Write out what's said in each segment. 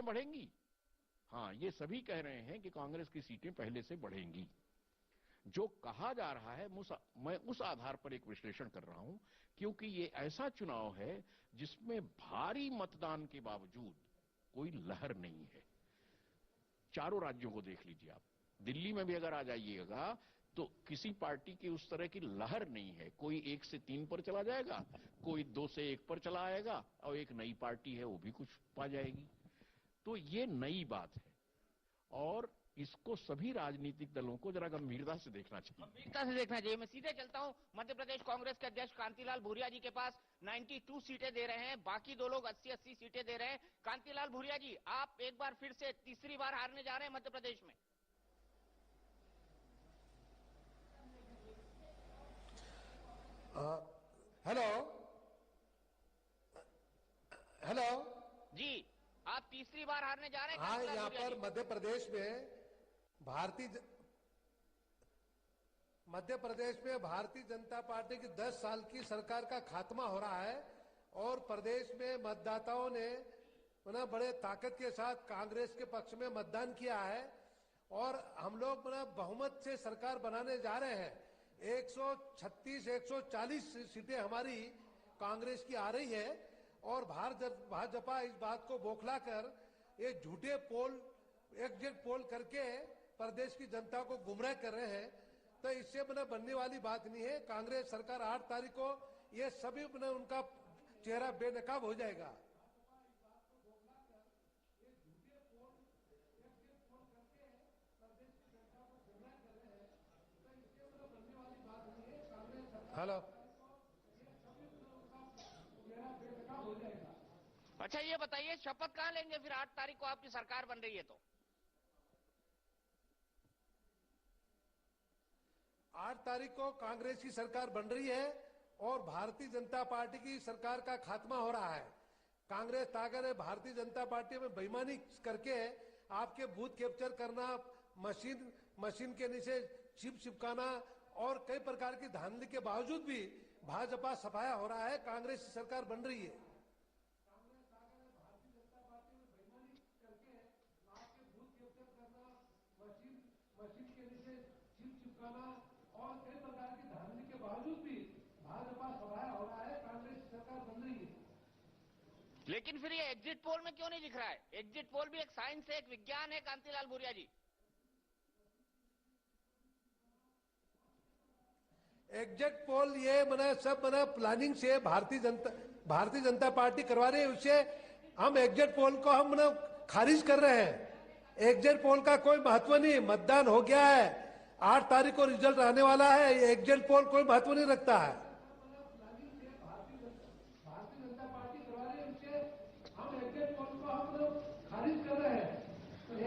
सीटें बढ़ेंगी? हाँ, ये सभी कह रहे हैं कि कांग्रेस की सीटें पहले से बढ़ेंगी। जो कहा जा रहा है मैं उस आधार पर एक विश्लेषण कर रहा हूं, क्योंकि ये ऐसा चुनाव है जिसमें भारी मतदान के बावजूद कोई लहर नहीं है। चारों राज्यों को देख लीजिए आप, दिल्ली में भी अगर आ जाइएगा तो किसी पार्टी की उस तरह की लहर नहीं है। कोई 1 से 3 पर चला जाएगा, कोई 2 से 1 पर चला आएगा, और एक नई पार्टी है वो भी कुछ पा जाएगी। तो ये नई बात है और इसको सभी राजनीतिक दलों को जरा गंभीरता से देखना चाहिए। गंभीरता से देखना चाहिए। मैं सीधे चलता हूं मध्य प्रदेश कांग्रेस के अध्यक्ष कांतिलाल भूरिया जी के पास। 92 सीटें दे रहे हैं, बाकी दो लोग 80-80 सीटें दे रहे हैं। कांतिलाल भूरिया जी, आप एक बार फिर से तीसरी बार हारने जा रहे हैं मध्य प्रदेश में। हेलो हेलो जी, आप तीसरी बार हारने जा रहे हैं। हाँ, यहाँ पर मध्य प्रदेश में भारतीय जनता पार्टी की 10 साल की सरकार का खात्मा हो रहा है और प्रदेश में मतदाताओं ने बड़े ताकत के साथ कांग्रेस के पक्ष में मतदान किया है और हम लोग बहुमत से सरकार बनाने जा रहे हैं। 136-140 सीटें हमारी कांग्रेस की आ रही है और भाजपा इस बात को बौखलाकर ये झूठे एग्जिट पोल करके प्रदेश की जनता को गुमराह कर रहे हैं। तो इससे बनने वाली बात नहीं है। कांग्रेस सरकार 8 तारीख को ये सभी उनका चेहरा बेनकाब हो जाएगा। हेलो, अच्छा ये बताइए, शपथ कहां लेंगे फिर 8 तारीख को आपकी सरकार बन रही है तो? 8 तारीख को कांग्रेस की सरकार बन रही है और भारतीय जनता पार्टी की सरकार का खात्मा हो रहा है। कांग्रेस ताकत है भारतीय जनता पार्टी में बेईमानी करके आपके बूथ कैप्चर करना, मशीन के नीचे चिप चिपकाना और कई प्रकार की धांधली के बावजूद भी भाजपा सफाया हो रहा है। कांग्रेस की सरकार बन रही है। मशीन के नीचे चिप चिपकाना और कई प्रकार की धांधली के बावजूद भी भाजपा सफाया हो रहा है। कांग्रेस की सरकार बन रही है। लेकिन फिर ये एग्जिट पोल में क्यों नहीं दिख रहा है? एग्जिट पोल भी एक साइंस है, एक विज्ञान है कांतिलाल भूरिया जी। एग्जिट पोल ये सब प्लानिंग से भारतीय जनता पार्टी करवा रही है। उससे हम एग्जिट पोल को हम खारिज कर रहे हैं। एग्जिट पोल का कोई महत्व नहीं। मतदान हो गया है, 8 तारीख को रिजल्ट आने वाला है। एग्जिट पोल कोई महत्व नहीं रखता है। भारतीय जनता पार्टी करवा रही है, उससे हम एग्जिट पोल को हम खारिज कर रहे हैं।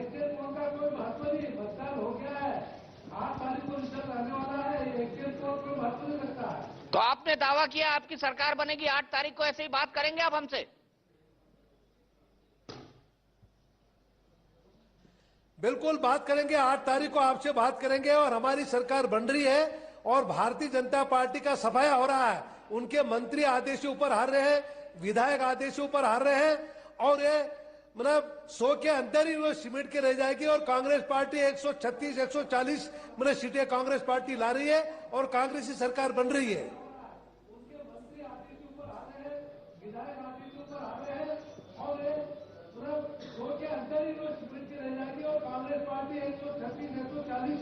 एग्जिट पोल का कोई महत्व नहीं। मतदान हो गया है, 8 तारीख को रिजल्ट आने वाला है। एग्जिट पोल कोई महत्व नहीं रखता है। तो आपने दावा किया आपकी सरकार बनेगी 8 तारीख को, ऐसे ही बात करेंगे आप हमसे? बिल्कुल बात करेंगे। 8 तारीख को आपसे बात करेंगे और हमारी सरकार बन रही है और भारतीय जनता पार्टी का सफाया हो रहा है। उनके मंत्री आदेश ऊपर हार रहे हैं, विधायक आदेश ऊपर हार रहे हैं और ये 100 के अंदर ही वो सिमट के रह जाएगी और कांग्रेस पार्टी 136-140 सीटें कांग्रेस पार्टी ला रही है और कांग्रेस की सरकार बन रही है। उनके मंत्री आदेश ऊपर हार रहे हैं, विधायक आदेश ऊपर हार रहे हैं और 100 के अंदर ही वो सिमट के रह जाएगी और कांग्रेस पार्टी 136-140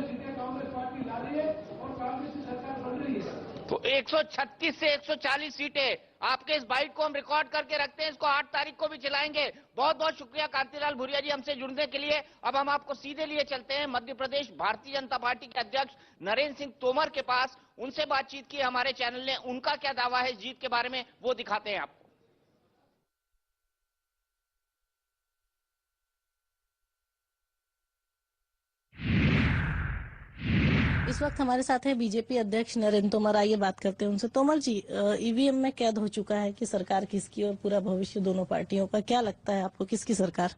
सीटें कांग्रेस पार्टी ला रही है और कांग्रेस की सरकार बन रही है। तो 136 से 140 सीटें, आपके इस बाइट को हम रिकॉर्ड करके रखते हैं, इसको 8 तारीख को भी चलाएंगे। बहुत बहुत शुक्रिया कांतिलाल भूरिया जी हमसे जुड़ने के लिए। अब हम आपको सीधे लिए चलते हैं मध्य प्रदेश भारतीय जनता पार्टी के अध्यक्ष नरेंद्र सिंह तोमर के पास। उनसे बातचीत की हमारे चैनल ने, उनका क्या दावा है जीत के बारे में वो दिखाते हैं आपको। इस वक्त हमारे साथ है बीजेपी अध्यक्ष नरेंद्र तोमर। आइए बात करते हैं उनसे। तोमर जी, ईवीएम में कैद हो चुका है कि सरकार किसकी और पूरा भविष्य दोनों पार्टियों का, क्या लगता है आपको किसकी सरकार?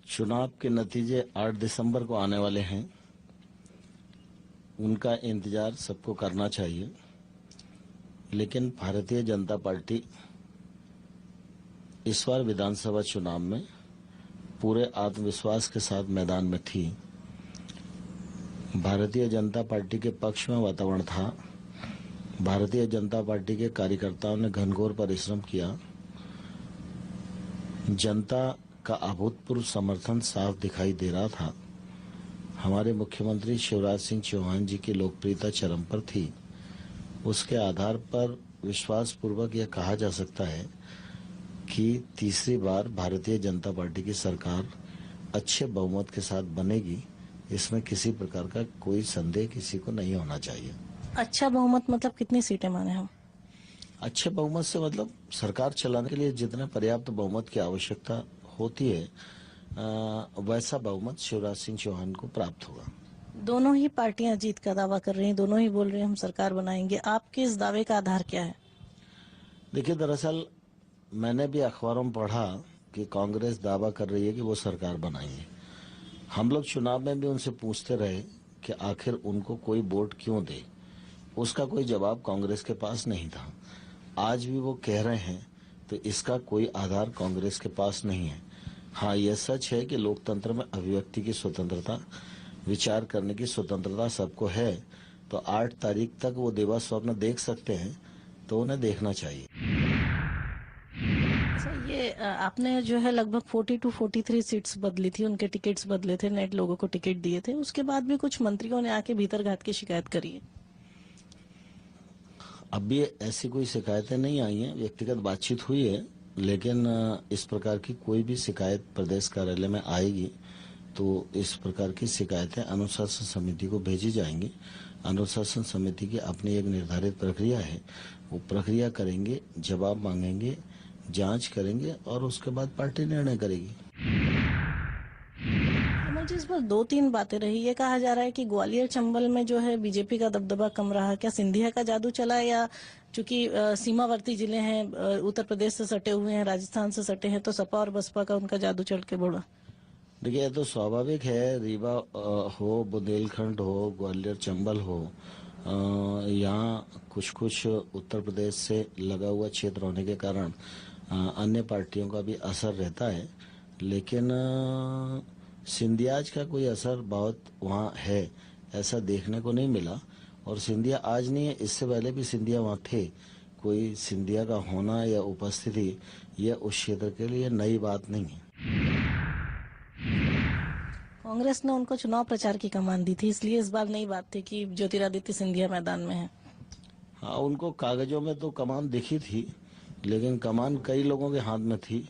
चुनाव के नतीजे 8 दिसंबर को आने वाले हैं, उनका इंतजार सबको करना चाहिए। लेकिन भारतीय जनता पार्टी इस बार विधानसभा चुनाव में पूरे आत्मविश्वास के साथ मैदान में थी। भारतीय जनता पार्टी के पक्ष में वातावरण था। भारतीय जनता पार्टी के कार्यकर्ताओं ने घनघोर परिश्रम किया। जनता का अभूतपूर्व समर्थन साफ दिखाई दे रहा था। हमारे मुख्यमंत्री शिवराज सिंह चौहान जी की लोकप्रियता चरम पर थी। उसके आधार पर विश्वास पूर्वक यह कहा जा सकता है कि तीसरी बार भारतीय जनता पार्टी की सरकार अच्छे बहुमत के साथ बनेगी। इसमें किसी प्रकार का कोई संदेह किसी को नहीं होना चाहिए। अच्छा बहुमत मतलब कितनी सीटें माने हम? अच्छे बहुमत से मतलब सरकार चलाने के लिए जितने पर्याप्त बहुमत की आवश्यकता होती है वैसा बहुमत शिवराज सिंह चौहान को प्राप्त होगा। दोनों ही पार्टियां जीत का दावा कर रही हैं, दोनों ही बोल रहे हैं हम सरकार बनाएंगे। आपके इस दावे का आधार क्या है? देखिए, दरअसल मैंने भी अखबारों में पढ़ा कि कांग्रेस दावा कर रही है कि वो सरकार बनाएंगे। हम लोग चुनाव में भी उनसे पूछते रहे कि आखिर उनको कोई वोट क्यों दे। उसका कोई जवाब कांग्रेस के पास नहीं था। आज भी वो कह रहे हैं तो इसका कोई आधार कांग्रेस के पास नहीं है। हाँ, यह सच है कि लोकतंत्र में अभिव्यक्ति की स्वतंत्रता, विचार करने की स्वतंत्रता सबको है। तो 8 तारीख तक वो देवा स्वप्न देख सकते हैं, तो उन्हें देखना चाहिए। ये आपने जो है लगभग 40 to 43 सीट्स बदली थी, उनके टिकट्स बदले थे, नेट लोगों को टिकट दिए थे। उसके बाद भी कुछ मंत्रियों ने आके भीतर घात की शिकायत करी है। अब भी ऐसी कोई शिकायतें नहीं आई हैं, व्यक्तिगत बातचीत हुई है, लेकिन इस प्रकार की कोई भी शिकायत प्रदेश कार्यालय में आएगी तो इस प्रकार की शिकायतें अनुशासन समिति को भेजी जाएंगी। अनुशासन समिति की अपनी एक निर्धारित प्रक्रिया है, वो प्रक्रिया करेंगे, जवाब मांगेंगे, जांच करेंगे और उसके बाद पार्टी निर्णय करेगी। मुझे इस पर 2-3 बातें रही। ये कहा जा रहा है कि ग्वालियर चंबल में जो है बीजेपी का दबदबा कम रहा। क्या सिंधिया का जादू चला है, या चूंकि सीमावर्ती जिले हैं, उत्तर प्रदेश से सटे हुए हैं, राजस्थान से सटे हैं, तो सपा और बसपा का उनका जादू चल के बढ़ा? देखिए, ये तो स्वाभाविक है। रीवा हो, बुंदेलखंड हो, ग्वालियर चंबल हो, यहाँ कुछ उत्तर प्रदेश से लगा हुआ क्षेत्र होने के कारण अन्य पार्टियों का भी असर रहता है, लेकिन सिंधियाज का कोई असर बहुत वहाँ है ऐसा देखने को नहीं मिला। और सिंधिया आज नहीं है, इससे पहले भी सिंधिया वहाँ थे। कोई सिंधिया का होना या उपस्थिति यह उस क्षेत्र के लिए नई बात नहीं है। कांग्रेस ने उनको चुनाव प्रचार की कमान दी थी, इसलिए इस बार नई बात थी कि ज्योतिरादित्य सिंधिया मैदान में है। हाँ, उनको कागजों में तो कमान दिखी थी, लेकिन कमान कई लोगों के हाथ में थी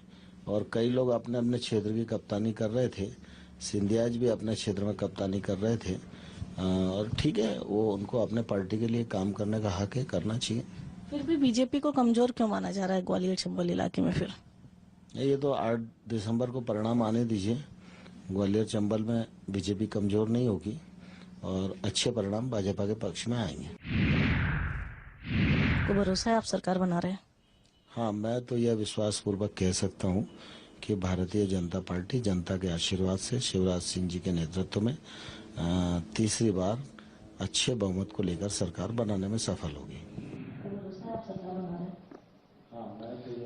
और कई लोग अपने अपने क्षेत्र की कप्तानी कर रहे थे। सिंधियाज भी अपने क्षेत्र में कप्तानी कर रहे थे और ठीक है, वो उनको अपने पार्टी के लिए काम करने का हक है, करना चाहिए। फिर भी बीजेपी को कमजोर क्यों माना जा रहा है ग्वालियर चंबल इलाके में? फिर ये तो 8 दिसंबर को परिणाम आने दीजिए। ग्वालियर चंबल में बीजेपी कमजोर नहीं होगी और अच्छे परिणाम भाजपा के पक्ष में आएंगे। आपको भरोसा है आप सरकार बना रहे हैं? हाँ, मैं तो यह विश्वास पूर्वक कह सकता हूँ कि भारतीय जनता पार्टी जनता के आशीर्वाद से शिवराज सिंह जी के नेतृत्व में तीसरी बार अच्छे बहुमत को लेकर सरकार बनाने में सफल होगी।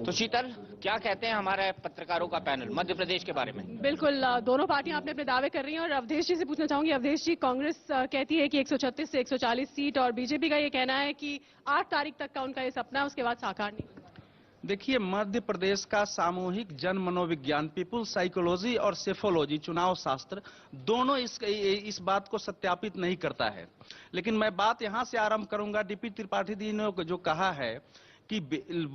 तो शीतल, क्या कहते हैं हमारे पत्रकारों का पैनल मध्य प्रदेश के बारे में? बिल्कुल, दोनों पार्टियां अपने अपने दावे कर रही हैं और अवधेश जी से पूछना चाहूंगी। अवधेश जी, कांग्रेस कहती है कि 136 से 140 सीट और बीजेपी का ये कहना है कि 8 तारीख तक का उनका ये सपना है, उसके बाद साकार नहीं। देखिए, मध्य प्रदेश का सामूहिक जन मनोविज्ञान, पीपुल साइकोलॉजी और सेफोलॉजी, चुनाव शास्त्र, दोनों इस बात को सत्यापित नहीं करता है। लेकिन मैं बात यहां से आरंभ करूंगा। डीपी त्रिपाठी जी ने जो कहा है कि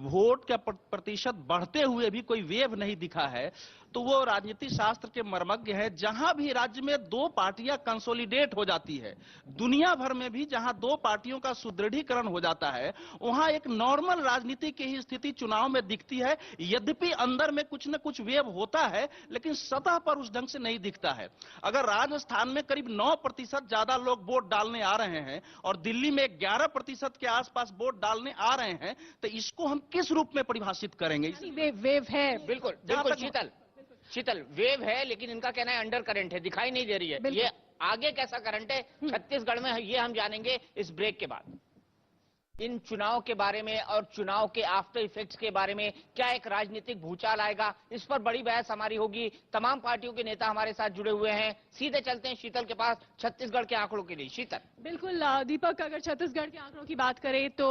वोट का प्रतिशत बढ़ते हुए भी कोई वेव नहीं दिखा है, तो वो राजनीति शास्त्र के मर्मज्ञ है। जहां भी राज्य में 2 पार्टियां कंसोलिडेट हो जाती है, दुनिया भर में भी जहां 2 पार्टियों का सुदृढ़ीकरण हो जाता है, वहां एक नॉर्मल राजनीति की ही स्थिति चुनाव में दिखती है। यद्यपि अंदर में कुछ न कुछ वेव होता है, लेकिन सतह पर उस ढंग से नहीं दिखता है। अगर राजस्थान में करीब 9% ज्यादा लोग वोट डालने आ रहे हैं और दिल्ली में 11% के आसपास वोट डालने आ रहे हैं, तो इसको हम किस रूप में परिभाषित करेंगे? वेव है। बिल्कुल बिल्कुल शीतल, वेव है, लेकिन इनका कहना है अंडर करंट है, दिखाई नहीं दे रही है। ये आगे कैसा करंट है छत्तीसगढ़ में, ये हम जानेंगे इस ब्रेक के बाद। इन चुनाव के बारे में और चुनाव के आफ्टर इफेक्ट्स के बारे में क्या एक राजनीतिक भूचाल आएगा, इस पर बड़ी बहस हमारी होगी। तमाम पार्टियों के नेता हमारे साथ जुड़े हुए हैं। सीधे चलते हैं शीतल के पास छत्तीसगढ़ के आंकड़ों के लिए। शीतल। बिल्कुल दीपक, अगर छत्तीसगढ़ के आंकड़ों की बात करें तो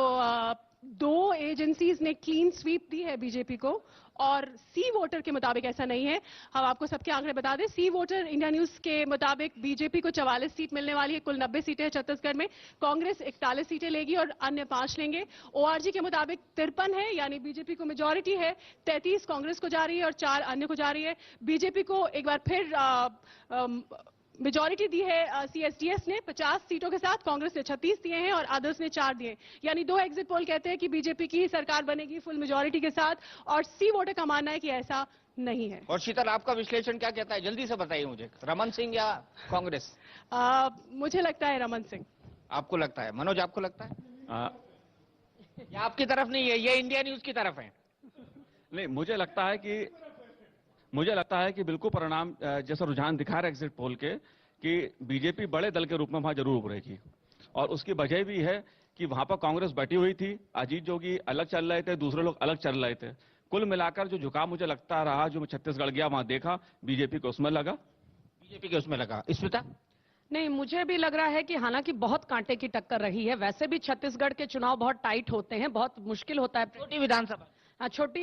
दो एजेंसीज ने क्लीन स्वीप दी है बीजेपी को, और सी वोटर के मुताबिक ऐसा नहीं है। हम आपको सबके आंकड़े बता दें, सी वोटर इंडिया न्यूज के मुताबिक बीजेपी को 44 सीट मिलने वाली है। कुल 90 सीटें हैं छत्तीसगढ़ में। कांग्रेस 41 सीटें लेगी और अन्य 5 लेंगे। ओआरजी के मुताबिक 53 है, यानी बीजेपी को मेजॉरिटी है। 33 कांग्रेस को जा रही है और 4 अन्य को जा रही है। बीजेपी को एक बार फिर मेजॉरिटी दी है सीएसडीएस ने 50 सीटों के साथ। कांग्रेस ने 36 दिए हैं और अदर्स ने 4 दिए। यानी 2 एग्जिट पोल कहते हैं कि बीजेपी की ही सरकार बनेगी फुल मेजॉरिटी के साथ, और सी वोटर का मानना है कि ऐसा नहीं है। और शीतल, आपका विश्लेषण क्या कहता है? जल्दी से बताइए मुझे, रमन सिंह या कांग्रेस? मुझे लगता है रमन सिंह। आपको लगता है? मनोज, आपको लगता है? ये आपकी तरफ नहीं है, ये इंडिया न्यूज की तरफ है। नहीं, मुझे लगता है कि बिल्कुल परिणाम जैसा रुझान दिखा रहा है एग्जिट पोल के, कि बीजेपी बड़े दल के रूप में वहां जरूर उभरेगी। और उसकी वजह भी है कि वहां पर कांग्रेस बैठी हुई थी, अजीत जोगी अलग चल रहे थे, दूसरे लोग अलग चल रहे थे। कुल मिलाकर जो झुकाव मुझे लगता रहा, जो मैं छत्तीसगढ़ गया वहां देखा, बीजेपी को उसमें लगा। बीजेपी के उसमें लगा। स्मिता? नहीं, मुझे भी लग रहा है कि हालांकि बहुत कांटे की टक्कर रही है। वैसे भी छत्तीसगढ़ के चुनाव बहुत टाइट होते हैं, बहुत मुश्किल होता है। छोटी विधानसभा,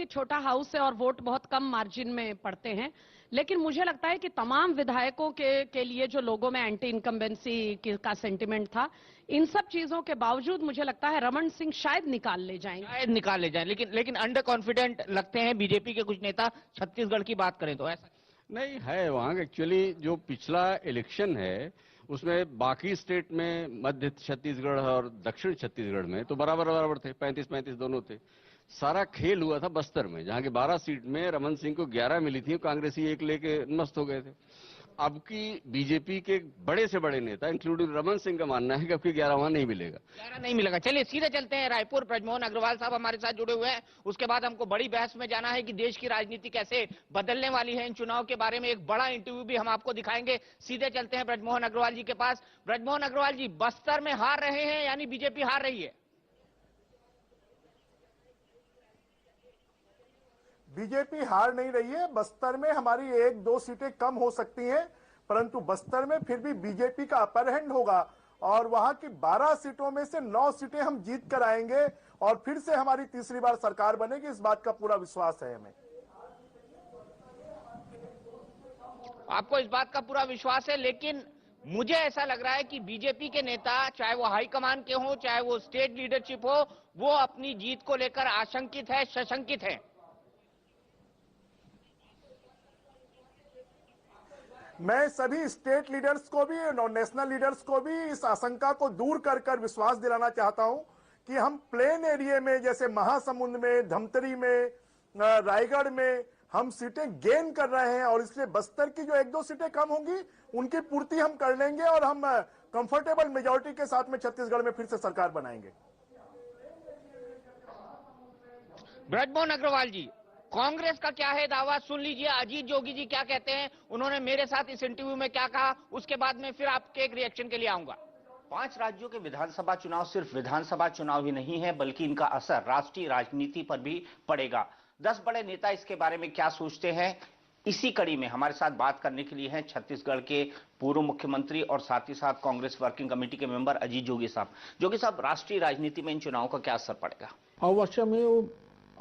छोटा हाउस है और वोट बहुत कम मार्जिन में पड़ते हैं। लेकिन मुझे लगता है कि तमाम विधायकों के लिए जो लोगों में एंटी इनकम्बेंसी का सेंटिमेंट था, इन सब चीजों के बावजूद मुझे लगता है रमन सिंह शायद निकाल ले जाएंगे। लेकिन अंडर कॉन्फिडेंट लगते हैं बीजेपी के कुछ नेता। छत्तीसगढ़ की बात करें तो ऐसा नहीं है। वहां एक्चुअली जो पिछला इलेक्शन है उसमें बाकी स्टेट में मध्य छत्तीसगढ़ और दक्षिण छत्तीसगढ़ में तो बराबर थे, 35-35 दोनों थे। सारा खेल हुआ था बस्तर में, जहां की 12 सीट में रमन सिंह को 11 मिली थी, कांग्रेसी 1 लेके मस्त हो गए थे। अब की बीजेपी के बड़े से बड़े नेता इंक्लूडिंग रमन सिंह का मानना है कि अब की 11 वहां नहीं मिलेगा। 11 नहीं मिलेगा। चलिए सीधे चलते हैं रायपुर। ब्रजमोहन अग्रवाल साहब हमारे साथ जुड़े हुए हैं। उसके बाद हमको बड़ी बहस में जाना है कि देश की राजनीति कैसे बदलने वाली है। इन चुनाव के बारे में एक बड़ा इंटरव्यू भी हम आपको दिखाएंगे। सीधे चलते हैं ब्रजमोहन अग्रवाल जी के पास। ब्रजमोहन अग्रवाल जी, बस्तर में हार रहे हैं, यानी बीजेपी हार रही है? बीजेपी हार नहीं रही है। बस्तर में हमारी 1-2 सीटें कम हो सकती हैं, परंतु बस्तर में फिर भी बीजेपी का अपर हैंड होगा और वहां की 12 सीटों में से 9 सीटें हम जीत कर आएंगे और फिर से हमारी तीसरी बार सरकार बनेगी। इस बात का पूरा विश्वास है हमें। आपको इस बात का पूरा विश्वास है, लेकिन मुझे ऐसा लग रहा है कि बीजेपी के नेता, चाहे वो हाईकमान के हों, चाहे वो स्टेट लीडरशिप हो, वो अपनी जीत को लेकर आशंकित है, सशंकित है। मैं सभी स्टेट लीडर्स को भी और नेशनल लीडर्स को भी इस आशंका को दूर कर विश्वास दिलाना चाहता हूं कि हम प्लेन एरिया में, जैसे महासमुंद में, धमतरी में, रायगढ़ में हम सीटें गेन कर रहे हैं और इसलिए बस्तर की जो 1-2 सीटें कम होंगी उनकी पूर्ति हम कर लेंगे और हम कंफर्टेबल मेजॉरिटी के साथ में छत्तीसगढ़ में फिर से सरकार बनाएंगे। ब्रजमोहन अग्रवाल जी, कांग्रेस का क्या है दावा? सुन लीजिए अजीत जोगी जी क्या कहते हैं। उन्होंने मेरे साथ इस इंटरव्यू में क्या कहा, उसके बाद में फिर आपके एक रिएक्शन के लिए आऊंगा। 5 राज्यों के विधानसभा चुनाव सिर्फ विधानसभा चुनाव ही नहीं है, बल्कि इनका असर राष्ट्रीय राजनीति पर भी पड़ेगा। 10 बड़े नेता इसके बारे में क्या सोचते हैं, इसी कड़ी में हमारे साथ बात करने के लिए हैं छत्तीसगढ़ के पूर्व मुख्यमंत्री और साथ ही साथ कांग्रेस वर्किंग कमेटी के मेंबर अजीत जोगी साहब। जोगी साहब, राष्ट्रीय राजनीति में इन चुनावों का क्या असर पड़ेगा? अवश्य में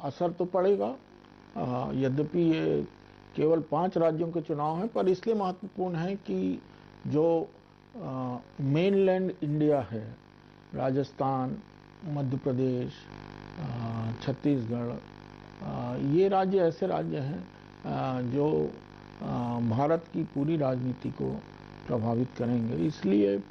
असर तो पड़ेगा। यद्यपि ये केवल 5 राज्यों के चुनाव हैं, पर इसलिए महत्वपूर्ण है कि जो मेनलैंड इंडिया है, राजस्थान, मध्य प्रदेश, छत्तीसगढ़, ये राज्य ऐसे राज्य हैं जो भारत की पूरी राजनीति को प्रभावित करेंगे। इसलिए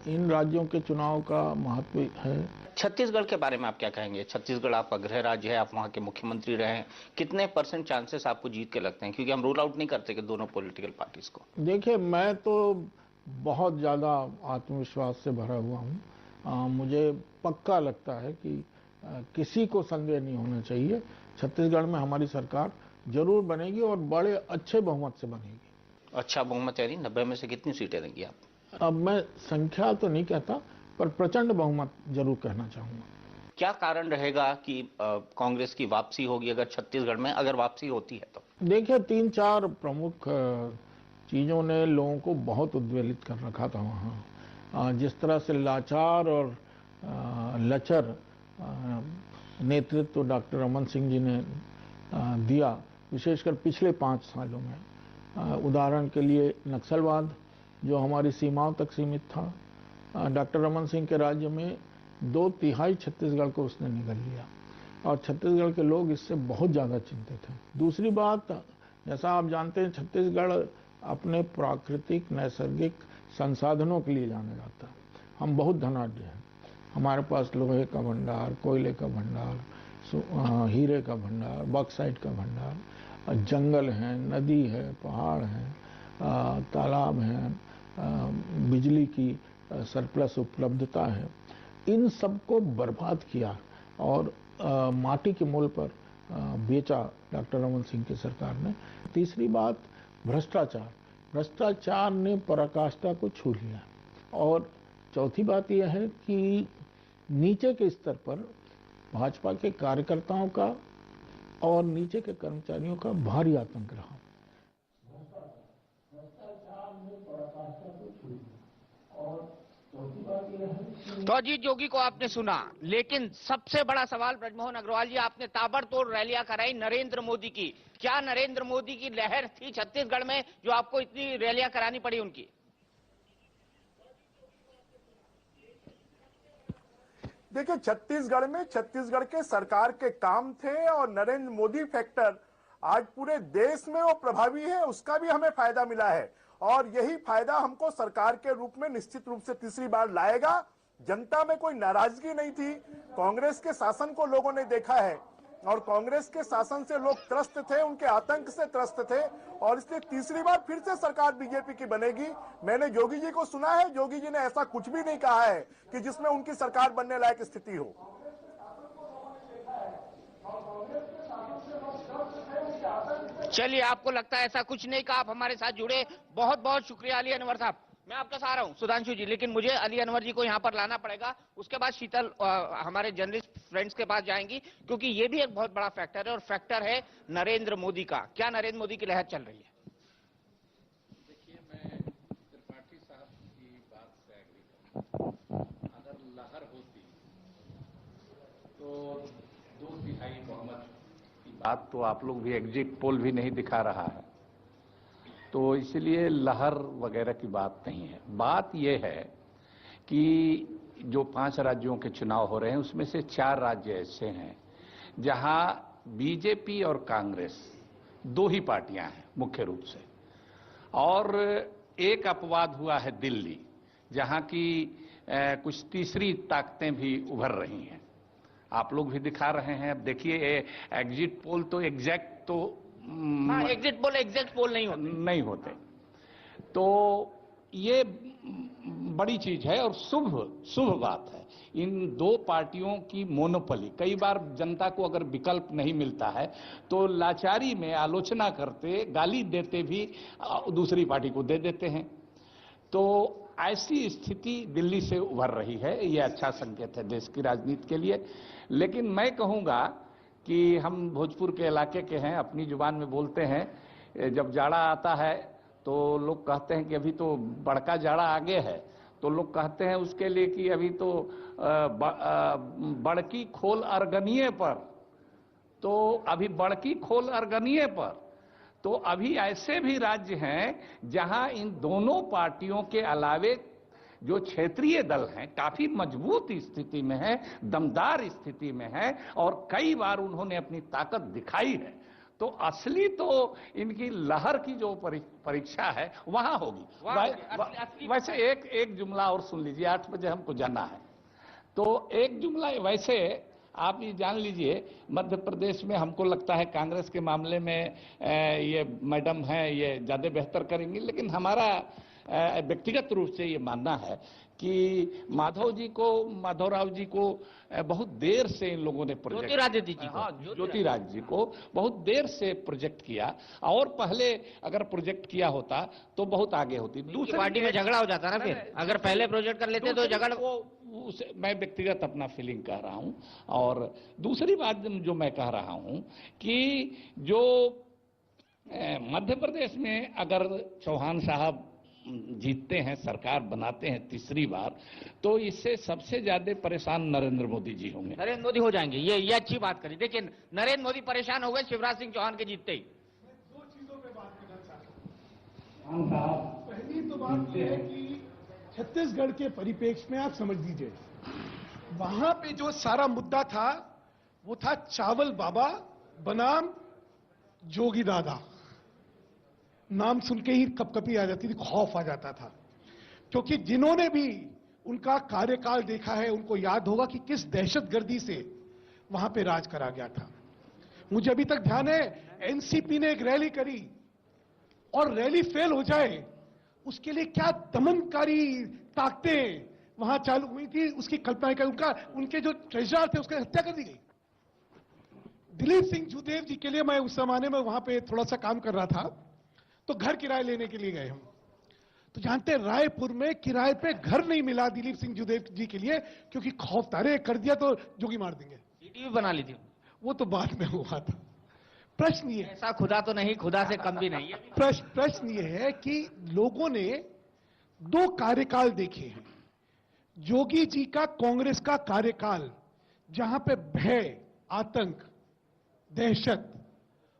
इन राज्यों के चुनाव का महत्व है। छत्तीसगढ़ के बारे में आप क्या कहेंगे? छत्तीसगढ़ आपका गृह राज्य है, आप वहां के मुख्यमंत्री रहे हैं। कितने % चांसेस आपको जीत के लगते हैं? क्योंकि हम रूल आउट नहीं करते कि दोनों पॉलिटिकल पार्टीज को। देखिए, मैं तो बहुत ज़्यादा आत्मविश्वास से भरा हुआ हूँ। मुझे पक्का लगता है कि किसी को संदेह नहीं होना चाहिए, छत्तीसगढ़ में हमारी सरकार जरूर बनेगी और बड़े अच्छे बहुमत से बनेगी। अच्छा बहुमत यानी 90 में से कितनी सीटें देंगी आप? अब मैं संख्या तो नहीं कहता, पर प्रचंड बहुमत जरूर कहना चाहूंगा। क्या कारण रहेगा कि कांग्रेस की वापसी होगी अगर छत्तीसगढ़ में, अगर वापसी होती है तो? देखिए, 3-4 प्रमुख चीज़ों ने लोगों को बहुत उद्वेलित कर रखा था वहाँ। जिस तरह से लाचार और लचर नेतृत्व डॉक्टर रमन सिंह जी ने दिया, विशेषकर पिछले 5 सालों में। उदाहरण के लिए नक्सलवाद जो हमारी सीमाओं तक सीमित था, डॉक्टर रमन सिंह के राज्य में 2/3 छत्तीसगढ़ को उसने निगल लिया और छत्तीसगढ़ के लोग इससे बहुत ज़्यादा चिंतित हैं। दूसरी बात, जैसा आप जानते हैं, छत्तीसगढ़ अपने प्राकृतिक नैसर्गिक संसाधनों के लिए जाना जाता है। हम बहुत धनाढ्य हैं, हमारे पास लोहे का भंडार, कोयले का भंडार, हीरे का भंडार, बॉक्साइट का भंडार, जंगल हैं, नदी है, पहाड़ हैं, तालाब हैं, बिजली की सरप्लस उपलब्धता है। इन सबको बर्बाद किया और माटी के मूल पर बेचा डॉक्टर रमन सिंह की सरकार ने। तीसरी बात, भ्रष्टाचार ने पराकाष्ठा को छू लिया। और चौथी बात यह है कि नीचे के स्तर पर भाजपा के कार्यकर्ताओं का और नीचे के कर्मचारियों का भारी आतंक रहा। तो अजीत जोगी को आपने सुना, लेकिन सबसे बड़ा सवाल ब्रजमोहन अग्रवाल जी, आपने ताबड़तोड़ रैलियां कराई नरेंद्र मोदी की। क्या नरेंद्र मोदी की लहर थी छत्तीसगढ़ में जो आपको इतनी रैलियां करानी पड़ी उनकी? देखिए, छत्तीसगढ़ में छत्तीसगढ़ के सरकार के काम थे और नरेंद्र मोदी फैक्टर आज पूरे देश में वो प्रभावी है, उसका भी हमें फायदा मिला है और यही फायदा हमको सरकार के रूप में निश्चित रूप से तीसरी बार लाएगा। जनता में कोई नाराजगी नहीं थी, कांग्रेस के शासन को लोगों ने देखा है और कांग्रेस के शासन से लोग त्रस्त थे, उनके आतंक से त्रस्त थे और इसलिए तीसरी बार फिर से सरकार बीजेपी की बनेगी। मैंने योगी जी को सुना है, योगी जी ने ऐसा कुछ भी नहीं कहा है कि जिसमें उनकी सरकार बनने लायक स्थिति हो। चलिए, आपको लगता है ऐसा कुछ नहीं कहा, आप हमारे साथ जुड़े, बहुत बहुत शुक्रिया अली अनवर साहब। मैं आपके साथ आ रहा हूं सुधांशु जी, लेकिन मुझे अली अनवर जी को यहां पर लाना पड़ेगा। उसके बाद शीतल हमारे जर्नलिस्ट फ्रेंड्स के पास जाएंगी, क्योंकि ये भी एक बहुत बड़ा फैक्टर है और फैक्टर है नरेंद्र मोदी का। क्या नरेंद्र मोदी की लहर चल रही है? देखिए, मैं त्रिपाठी साहब की बात से एग्री करता हूं। अगर लहर होती तो 2/3 बहुमत की बात तो आप लोग भी, एग्जिट पोल भी नहीं दिखा रहा है, तो इसलिए लहर वगैरह की बात नहीं है। बात यह है कि जो 5 राज्यों के चुनाव हो रहे हैं उसमें से 4 राज्य ऐसे हैं जहां बीजेपी और कांग्रेस 2 ही पार्टियां हैं मुख्य रूप से, और एक अपवाद हुआ है दिल्ली, जहां की कुछ तीसरी ताकतें भी उभर रही हैं। आप लोग भी दिखा रहे हैं। अब देखिए, एग्जिट पोल तो एग्जैक्ट तो एग्जिट पोल नहीं होते। तो ये बड़ी चीज है और शुभ बात है। इन 2 पार्टियों की मोनोपोली, कई बार जनता को अगर विकल्प नहीं मिलता है तो लाचारी में आलोचना करते, गाली देते भी दूसरी पार्टी को दे देते हैं। तो ऐसी स्थिति दिल्ली से उभर रही है, ये अच्छा संकेत है देश की राजनीति के लिए। लेकिन मैं कहूंगा कि हम भोजपुर के इलाके के हैं, अपनी जुबान में बोलते हैं, जब जाड़ा आता है तो लोग कहते हैं कि अभी तो बड़का जाड़ा आगे है, तो लोग कहते हैं उसके लिए कि अभी तो बड़की खोल अरगनिये पर, तो अभी बड़की खोल अरगनिये पर। तो अभी ऐसे भी राज्य हैं जहां इन दोनों पार्टियों के अलावे जो क्षेत्रीय दल हैं काफी मजबूत स्थिति में है, दमदार स्थिति में है और कई बार उन्होंने अपनी ताकत दिखाई है। तो असली तो इनकी लहर की जो परीक्षा है वहां होगी। वैसे एक जुमला और सुन लीजिए, 8 बजे हमको जाना है, तो एक जुमला वैसे आप ये जान लीजिए, मध्य प्रदेश में हमको लगता है कांग्रेस के मामले में ये मैडम है, ये ज्यादा बेहतर करेंगी, लेकिन हमारा व्यक्तिगत रूप से ये मानना है कि माधवराव जी को बहुत देर से इन लोगों ने ज्योतिरादित्य जी को बहुत देर से प्रोजेक्ट किया, और पहले अगर प्रोजेक्ट किया होता तो बहुत आगे होती। दूसरी पार्टी में झगड़ा हो जाता ना, फिर अगर पहले प्रोजेक्ट कर लेते तो झगड़ा। मैं व्यक्तिगत अपना फीलिंग कह रहा हूं। और दूसरी बात जो मैं कह रहा हूं कि जो मध्य प्रदेश में अगर चौहान साहब जीतते हैं, सरकार बनाते हैं तीसरी बार, तो इससे सबसे ज्यादा परेशान नरेंद्र मोदी जी होंगे। नरेंद्र मोदी हो जाएंगे, ये अच्छी बात करी। देखिए नरेंद्र मोदी परेशान हो गए शिवराज सिंह चौहान के जीतते ही। दो चीजों पे बात करना चाहता हूं। पहली तो बात यह है कि छत्तीसगढ़ के परिप्रेक्ष्य में आप समझ लीजिए, वहां पे जो सारा मुद्दा था वो था चावल बाबा बनाम जोगी दादा। नाम सुन के ही कपकपी आ जाती थी, खौफ आ जाता था, क्योंकि जिन्होंने भी उनका कार्यकाल देखा है उनको याद होगा कि किस दहशतगर्दी से वहां पे राज करा गया था। मुझे अभी तक ध्यान है एनसीपी ने एक रैली करी और रैली फेल हो जाए उसके लिए क्या दमनकारी ताकतें वहां चालू हुई थी, उसकी कल्पना कर। उनके जो ट्रेजरर थे उसकी हत्या कर दी गई। दिलीप सिंह जूदेव जी के लिए मैं उस जमाने में वहां पे थोड़ा सा काम कर रहा था, तो घर किराए लेने के लिए गए हम। तो जानते हैं रायपुर में किराए पे घर नहीं मिला दिलीप सिंह जूदेव जी के लिए, क्योंकि खौफ तारे कर दिया तो जोगी मार देंगे। सीटी भी बना ली थी, वो तो बाद में हुआ था। प्रश्न ये ऐसा खुदा तो नहीं, खुदा से कम भी नहीं है। प्रश्न ये है कि लोगों ने 2 कार्यकाल देखे हैं। जोगी जी का कांग्रेस का कार्यकाल जहां पे भय, आतंक, दहशत,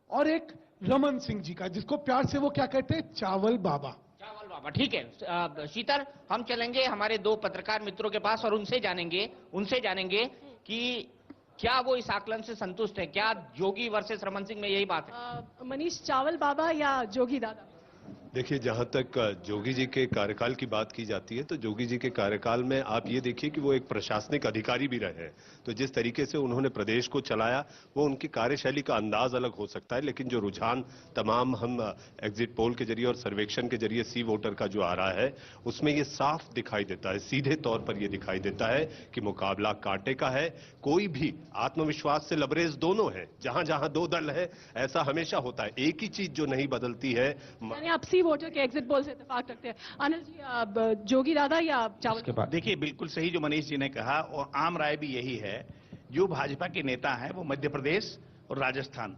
और एक रमन सिंह जी का जिसको प्यार से वो क्या कहते हैं, चावल बाबा। चावल बाबा, ठीक है। शीतल, हम चलेंगे हमारे 2 पत्रकार मित्रों के पास और उनसे जानेंगे कि क्या वो इस आकलन से संतुष्ट है। क्या जोगी वर्सेस रमन सिंह में यही बात है? मनीष, चावल बाबा या जोगी दादा? देखिए, जहां तक जोगी जी के कार्यकाल की बात की जाती है तो जोगी जी के कार्यकाल में आप ये देखिए कि वो एक प्रशासनिक अधिकारी भी रहे हैं। तो जिस तरीके से उन्होंने प्रदेश को चलाया वो उनकी कार्यशैली का अंदाज अलग हो सकता है, लेकिन जो रुझान तमाम हम एग्जिट पोल के जरिए और सर्वेक्षण के जरिए सी वोटर का जो आ रहा है उसमें ये साफ दिखाई देता है, सीधे तौर पर ये दिखाई देता है कि मुकाबला कांटे का है। कोई भी आत्मविश्वास से लबरेज दोनों है। जहां जहां 2 दल है ऐसा हमेशा होता है। एक ही चीज जो नहीं बदलती है, आप सी वोटर के एग्जिट पोल से इत्तेफाक रखते हैं। अनिल जी, अब जोगी दादा या चावल? देखिए, बिल्कुल सही जो मनीष जी ने कहा, और आम राय भी यही है। जो भाजपा के नेता हैं वो मध्य प्रदेश और राजस्थान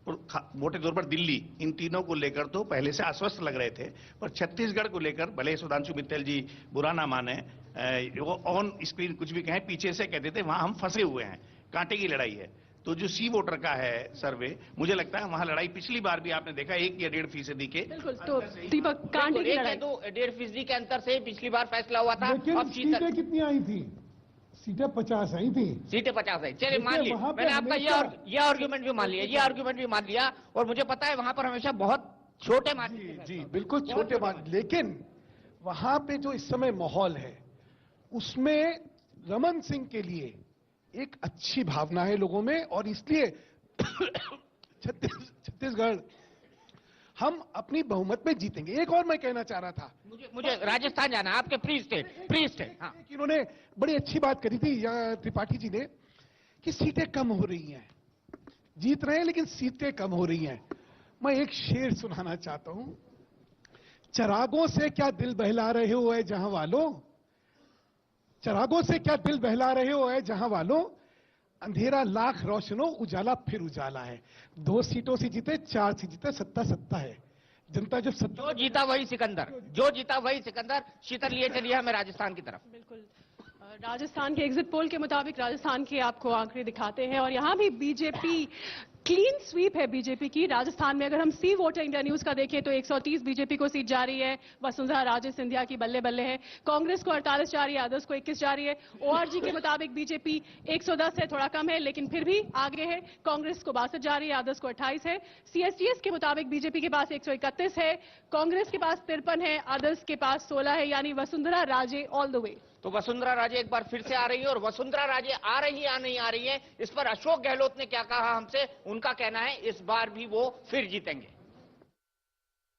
और मोटे तौर पर दिल्ली, इन तीनों को लेकर तो पहले से आश्वस्त लग रहे थे, पर छत्तीसगढ़ को लेकर भले सुधांशु मित्तल जी बुरा ना माने, वो ऑन स्क्रीन कुछ भी कहें, पीछे से कहते थे वहां हम फंसे हुए हैं, कांटे की लड़ाई है। तो जो सी वोटर का है सर्वे, मुझे लगता है वहां लड़ाई पिछली बार भी आपने देखा 1 या 1.5% के। बिल्कुल, तो दीपक, कांटे की लड़ाई 1.5% के अंतर से पिछली बार फैसला हुआ था। अब सीटें कितनी आई थी? सीटें 50 आई थी। सीटें 50 आई। चलिए मान लिया, मैंने आपका ये आर्ग्यूमेंट भी मान लिया, और मुझे पता है वहां पर हमेशा बहुत छोटे मार्जिन। जी बिल्कुल छोटे मार्जिन, लेकिन वहां पे जो इस समय माहौल है उसमें रमन सिंह के लिए एक अच्छी भावना है लोगों में, और इसलिए छत्तीसगढ़ हम अपनी बहुमत में जीतेंगे। एक और मैं कहना चाह रहा था, मुझे राजस्थान जाना, आपके फ्री स्टेट। हाँ। इन्होंने बड़ी अच्छी बात करी थी त्रिपाठी जी ने कि सीटें कम हो रही हैं, जीत रहे हैं लेकिन सीटें कम हो रही हैं। मैं एक शेर सुनाना चाहता हूं, चरागों से क्या दिल बहला रहे हो है जहां वालों, चरागों से क्या दिल बहला रहे हो है जहां वालों, अंधेरा लाख रोशनो उजाला फिर उजाला है। 2 सीटों से जीते, 4 से जीते, सत्ता है। जनता जब जो जीता वही सिकंदर। शीतल लिए चलिए हमें राजस्थान की तरफ। बिल्कुल, राजस्थान के एग्जिट पोल के मुताबिक राजस्थान के आपको आंकड़े दिखाते हैं, और यहाँ भी बीजेपी क्लीन स्वीप है बीजेपी की। राजस्थान में अगर हम सी वोटर इंडिया न्यूज का देखें तो 130 बीजेपी को सीट जा रही है, वसुंधरा राजे सिंधिया की बल्ले बल्ले है। कांग्रेस को 48 जा रही है, अदर्स को 21 जा रही है। ओआरजी के मुताबिक बीजेपी 110 है, थोड़ा कम है लेकिन फिर भी आगे है। कांग्रेस को 62 जा रही है, अदर्स को 28 है। सीएसटीएस के मुताबिक बीजेपी के पास 131 है, कांग्रेस के पास 53 है, अदर्स के पास 16 है, यानी Vasundhara Raje all the way. तो वसुंधरा राजे एक बार फिर से आ रही है, और वसुंधरा राजे आ रही है या नहीं आ रही है, इस पर अशोक गहलोत ने क्या कहा हमसे, उनका कहना है इस बार भी वो फिर जीतेंगे।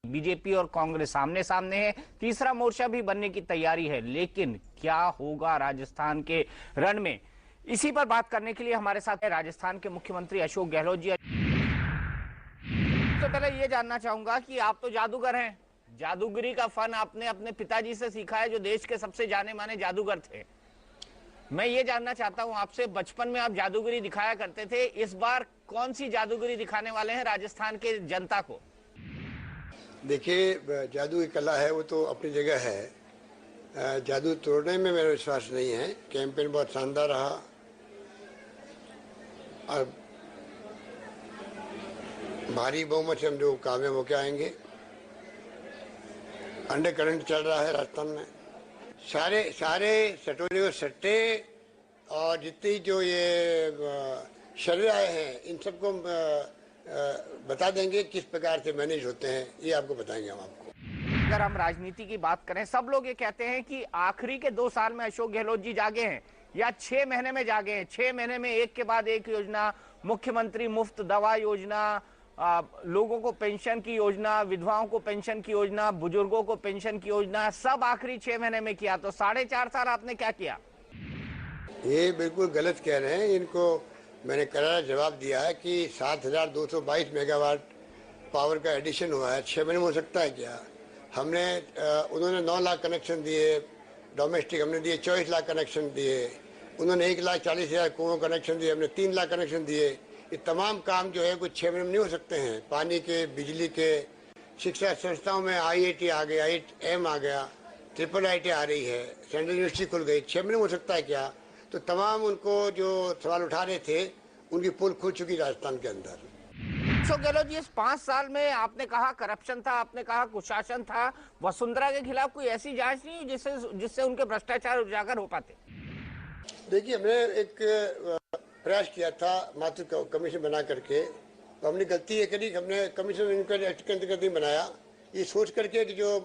बीजेपी और कांग्रेस आमने सामने है, तीसरा मोर्चा भी बनने की तैयारी है, लेकिन क्या होगा राजस्थान के रण में, इसी पर बात करने के लिए हमारे साथ है राजस्थान के मुख्यमंत्री अशोक गहलोत जी। तो पहले ये जानना चाहूंगा कि आप तो जादूगर हैं, जादूगरी का फन आपने अपने पिताजी से सीखा है, जो देश के सबसे जाने माने जादूगर थे। मैं ये जानना चाहता हूं आपसे, बचपन में आप जादूगरी दिखाया करते थे, इस बार कौन सी जादूगरी दिखाने वाले हैं राजस्थान के जनता को? देखिए, जादू की कला है वो तो अपनी जगह है, जादू तोड़ने में मेरा विश्वास नहीं है। कैंपेन बहुत शानदार रहा और भारी बहुमत से हम जो कामयाब होके आएंगे। अंडर करंट चल रहा है राजस्थान में, सारे सटोरे और सट्टे और जितनी जो ये शर्रे आए हैं, इन सबको बता देंगे किस प्रकार से मैनेज होते हैं, ये आपको बताएंगे हम आपको। अगर हम राजनीति की बात करें, सब लोग ये कहते हैं कि आखिरी के 2 साल में अशोक गहलोत जी जागे हैं या 6 महीने में जागे हैं। 6 महीने में एक के बाद एक योजना, मुख्यमंत्री मुफ्त दवा योजना, लोगों को पेंशन की योजना, विधवाओं को पेंशन की योजना, बुजुर्गों को पेंशन की योजना, सब आखिरी 6 महीने में किया। तो 4.5 साल आपने क्या किया? ये बिल्कुल गलत कह रहे हैं। इनको मैंने करारा जवाब दिया है कि 7,222 मेगावाट पावर का एडिशन हुआ है, 6 महीने में हो सकता है क्या? हमने उन्होंने 9 लाख कनेक्शन दिए डोमेस्टिक, हमने दिए 24 लाख कनेक्शन दिए। उन्होंने 1,40,000 कुओं कनेक्शन दिए, हमने 3 लाख कनेक्शन दिए। ये तमाम काम जो है कुछ 6 महीने में नहीं हो सकते हैं। पानी के, बिजली के, शिक्षा संस्थाओं में IIT आ गया, IIM आ गया, IIIT आ रही है, सेंट्रल यूनिवर्सिटी खुल गई, 6 महीने में हो सकता है क्या? तो तमाम उनको जो सवाल उठा रहे थे, उनकी पोल खुल चुकी राजस्थान के अंदर। अशोक गहलोत जी, इस 5 साल में आपने कहा करप्शन था, आपने कहा कुशासन था, वसुंधरा के खिलाफ कोई ऐसी जांच नहीं जिससे उनके भ्रष्टाचार उजागर हो पाते? देखिए, हमने एक प्रयास किया था मातृ कमीशन बना करके, तो हमने गलती ये करी, हमने कमीशन इंक्वायरी एक्ट के अंतर्गत नहीं बनाया, ये सोच करके कि जो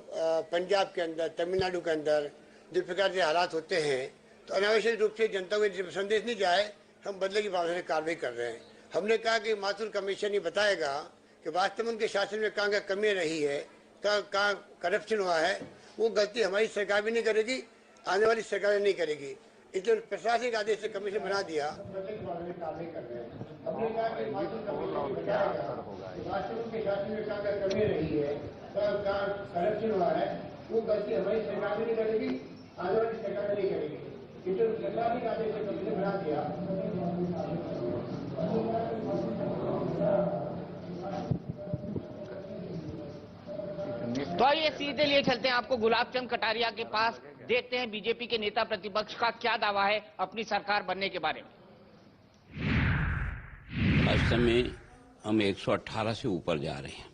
पंजाब के अंदर, तमिलनाडु के अंदर जिस प्रकार से हालात होते हैं, तो अनावश्यक रूप से जनता को संदेश नहीं जाए, हम बदले की भावना से कार्रवाई कर रहे हैं। हमने कहा कि मातृ कमीशन ही बताएगा कि वास्तव में उनके शासन में कहाँ कमी रही है, कहाँ करप्शन हुआ है। वो गलती हमारी सरकार भी नहीं करेगी, आने वाली सरकार नहीं करेगी। इसलिए प्रशासनिक आदेश से कमीशन बना दिया। हमने कहा कि मातृ कमीशन बताएगा वास्तव में उनके शासन में कहाँ कमी रही है, कहाँ करप्शन हुआ है। वो गलती हमारी सरकार भी नहीं करेगी, आने वाली सरकार नहीं करेगी। इसलिए प्रशासनिक आदेश से कमीशन बना दिया। तो आइए सीधे लिए चलते हैं आपको गुलाब चंद कटारिया के पास, देखते हैं बीजेपी के नेता प्रतिपक्ष का क्या दावा है अपनी सरकार बनने के बारे में। वास्तव में हम 118 से ऊपर जा रहे हैं।